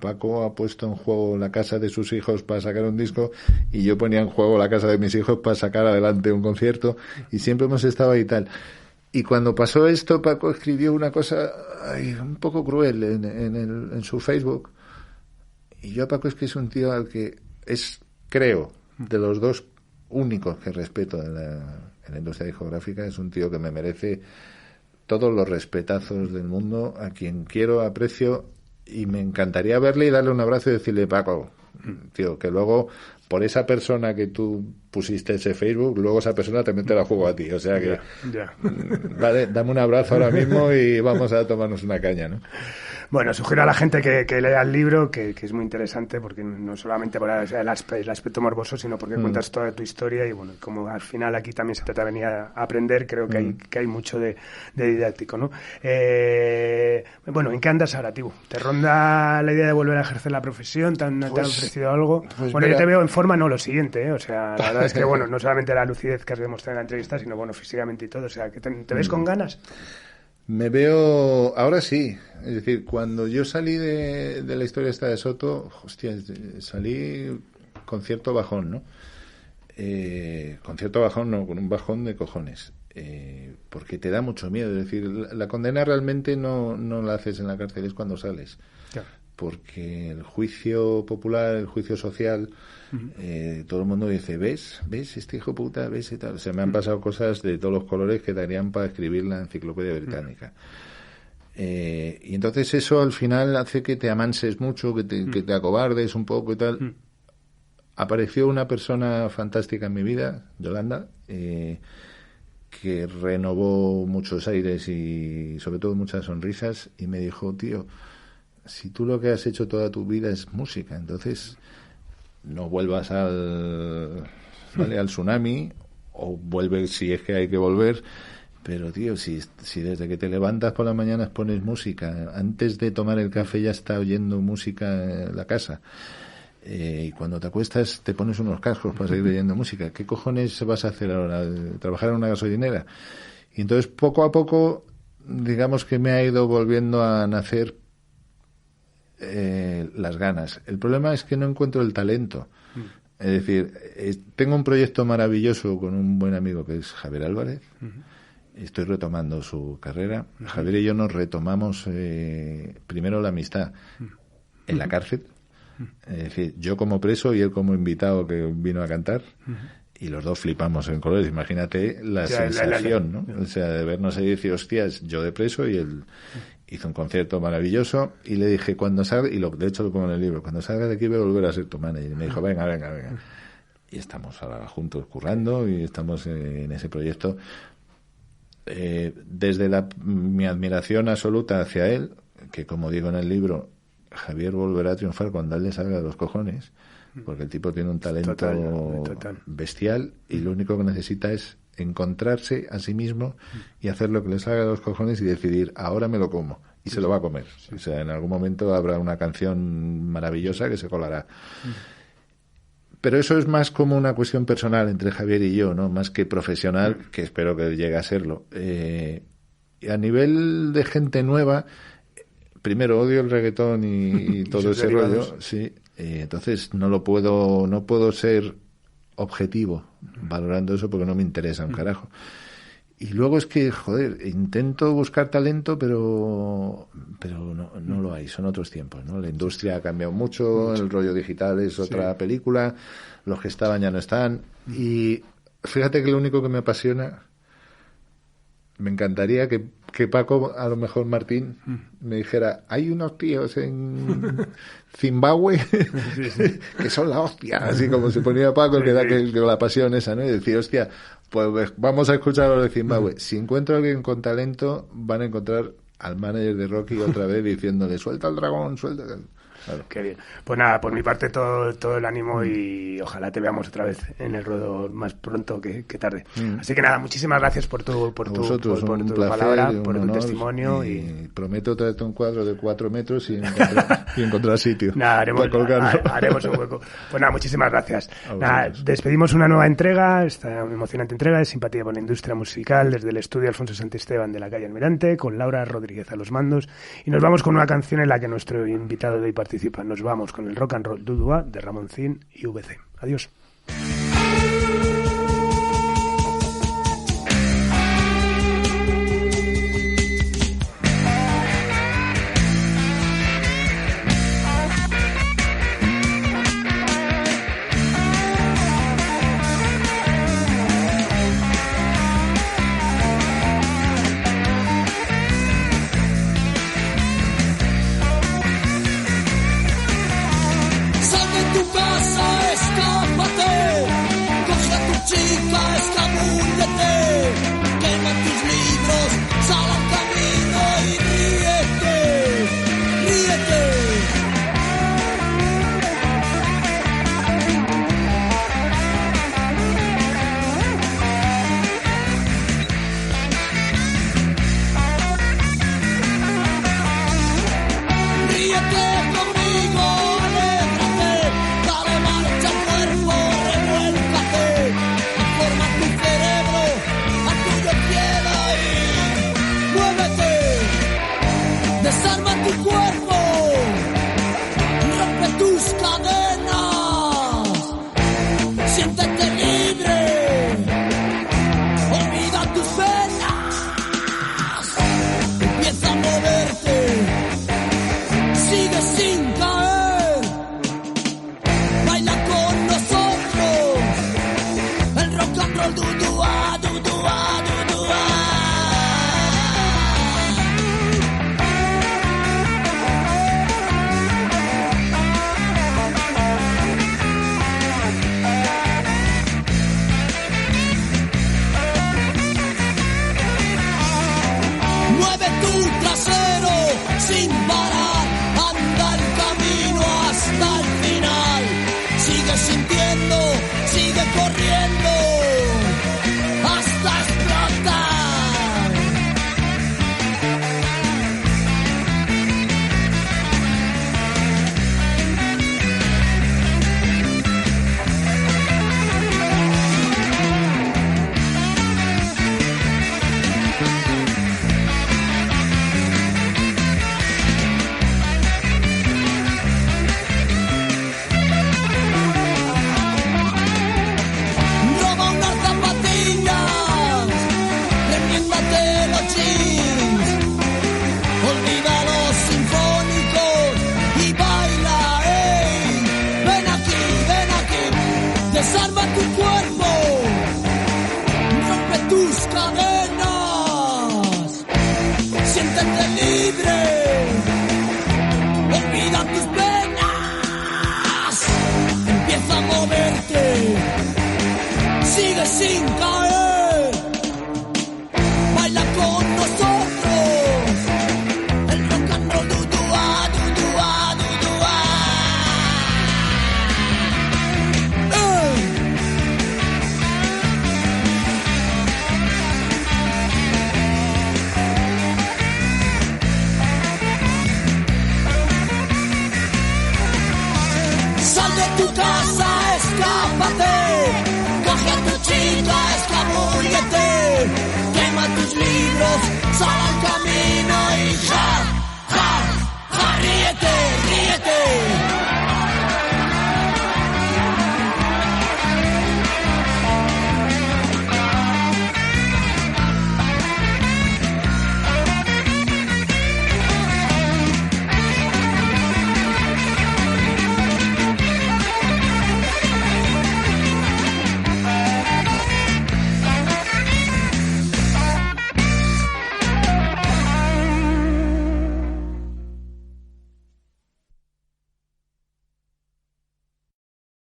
Paco ha puesto en juego la casa de sus hijos para sacar un disco, y yo ponía en juego la casa de mis hijos para sacar adelante un concierto, y siempre hemos estado ahí y tal. Y cuando pasó esto, Paco escribió una cosa un poco cruel en su Facebook. Y yo a Paco es que es un tío al que es, creo, de los dos únicos que respeto en la industria discográfica. Es un tío que me merece todos los respetazos del mundo, a quien quiero, aprecio, y me encantaría verle y darle un abrazo y decirle, Paco, tío, que luego por esa persona que tú pusiste ese Facebook, luego esa persona también te la juego a ti, o sea que vale, dame un abrazo ahora mismo y vamos a tomarnos una caña, ¿no? Bueno, sugiero a la gente que lea el libro, que es muy interesante, porque no solamente por el aspecto morboso, sino porque cuentas toda tu historia, y bueno, como al final aquí también se trata de venir a aprender, creo que hay mucho de didáctico, ¿no? Bueno, ¿en qué andas ahora, tío? ¿Te ronda la idea de volver a ejercer la profesión? ¿Te han ofrecido algo? Pues bueno, mira, yo te veo en forma, no lo siguiente, ¿eh? O sea, la verdad es que, bueno, no solamente la lucidez que has demostrado en la entrevista, sino, bueno, físicamente y todo, o sea, que ¿te ves con ganas? Me veo, ahora sí, es decir, cuando yo salí de la historia esta de Soto, hostia, salí con cierto bajón, ¿no? Con cierto bajón, no, con un bajón de cojones, porque te da mucho miedo, es decir, la condena realmente no la haces en la cárcel, es cuando sales, claro. Porque el juicio popular, el juicio social, todo el mundo dice, ¿ves este hijo puta? ¿Ves y tal? O sea, me han pasado cosas de todos los colores que darían para escribir la Enciclopedia Británica. Y entonces eso al final hace que te amanses mucho, que te acobardes un poco y tal. Apareció una persona fantástica en mi vida, Yolanda, que renovó muchos aires y sobre todo muchas sonrisas, y me dijo, tío, si tú lo que has hecho toda tu vida es música, entonces no vuelvas al tsunami, o vuelve si es que hay que volver, pero tío, si desde que te levantas por las mañanas pones música, antes de tomar el café ya está oyendo música en la casa, y cuando te acuestas te pones unos cascos para seguir oyendo música, ¿qué cojones vas a hacer ahora? ¿Trabajar en una gasolinera? Y entonces poco a poco, digamos que me ha ido volviendo a nacer las ganas. El problema es que no encuentro el talento. Es decir, tengo un proyecto maravilloso con un buen amigo que es Javier Álvarez. Estoy retomando su carrera. Javier y yo nos retomamos primero la amistad en la cárcel. Es decir, yo como preso y él como invitado que vino a cantar. Y los dos flipamos en colores. Imagínate la sensación, ¿no? O sea, de vernos ahí y decir, hostias, yo de preso y él. Hizo un concierto maravilloso, y le dije, cuando salga, y de hecho lo pongo en el libro, cuando salga de aquí voy a volver a ser tu manager. Y me dijo, venga. Y estamos ahora juntos currando y estamos en ese proyecto. Desde mi admiración absoluta hacia él, que como digo en el libro, Javier volverá a triunfar cuando a él le salga de los cojones, porque el tipo tiene un talento total. Bestial, y lo único que necesita es encontrarse a sí mismo y hacer lo que le salga de los cojones y decidir, ahora me lo como, y se lo va a comer. O sea, en algún momento habrá una canción maravillosa que se colará. Pero eso es más como una cuestión personal entre Javier y yo, ¿no? Más que profesional, que espero que llegue a serlo. Y a nivel de gente nueva, primero odio el reggaetón y todo ese rollo, sí. Entonces no puedo ser objetivo valorando eso porque no me interesa un carajo. Y luego es que, joder, intento buscar talento, pero no lo hay, son otros tiempos, ¿no? La industria ha cambiado mucho, el rollo digital es otra película, los que estaban ya no están. Y fíjate que lo único que me apasiona, me encantaría que Paco, a lo mejor Martín, me dijera, hay unos tíos en Zimbabue que son la hostia, así como se ponía Paco, que da que la pasión esa, ¿no? Y decir, hostia, pues vamos a escuchar a los de Zimbabue. Si encuentro a alguien con talento, van a encontrar al manager de Rocky otra vez diciéndole, suelta el dragón, suelta el... Claro. Qué bien. Pues nada, por mi parte todo el ánimo y ojalá te veamos otra vez en el ruedo más pronto que tarde. Así que nada, muchísimas gracias por tu placer, palabra, por tu testimonio y prometo traerte un cuadro de 4 metros y encontrar sitio. Nada, haremos un hueco. Pues nada, muchísimas gracias. Nada, despedimos una nueva entrega, esta emocionante entrega de Simpatía por la Industria Musical desde el estudio Alfonso Santisteban de la calle Almirante, con Laura Rodríguez a los mandos, y nos vamos con una canción en la que nuestro invitado de hoy participa. Nos vamos con el rock and roll Dudua de Ramoncín y VC. Adiós. Sigue sin caer.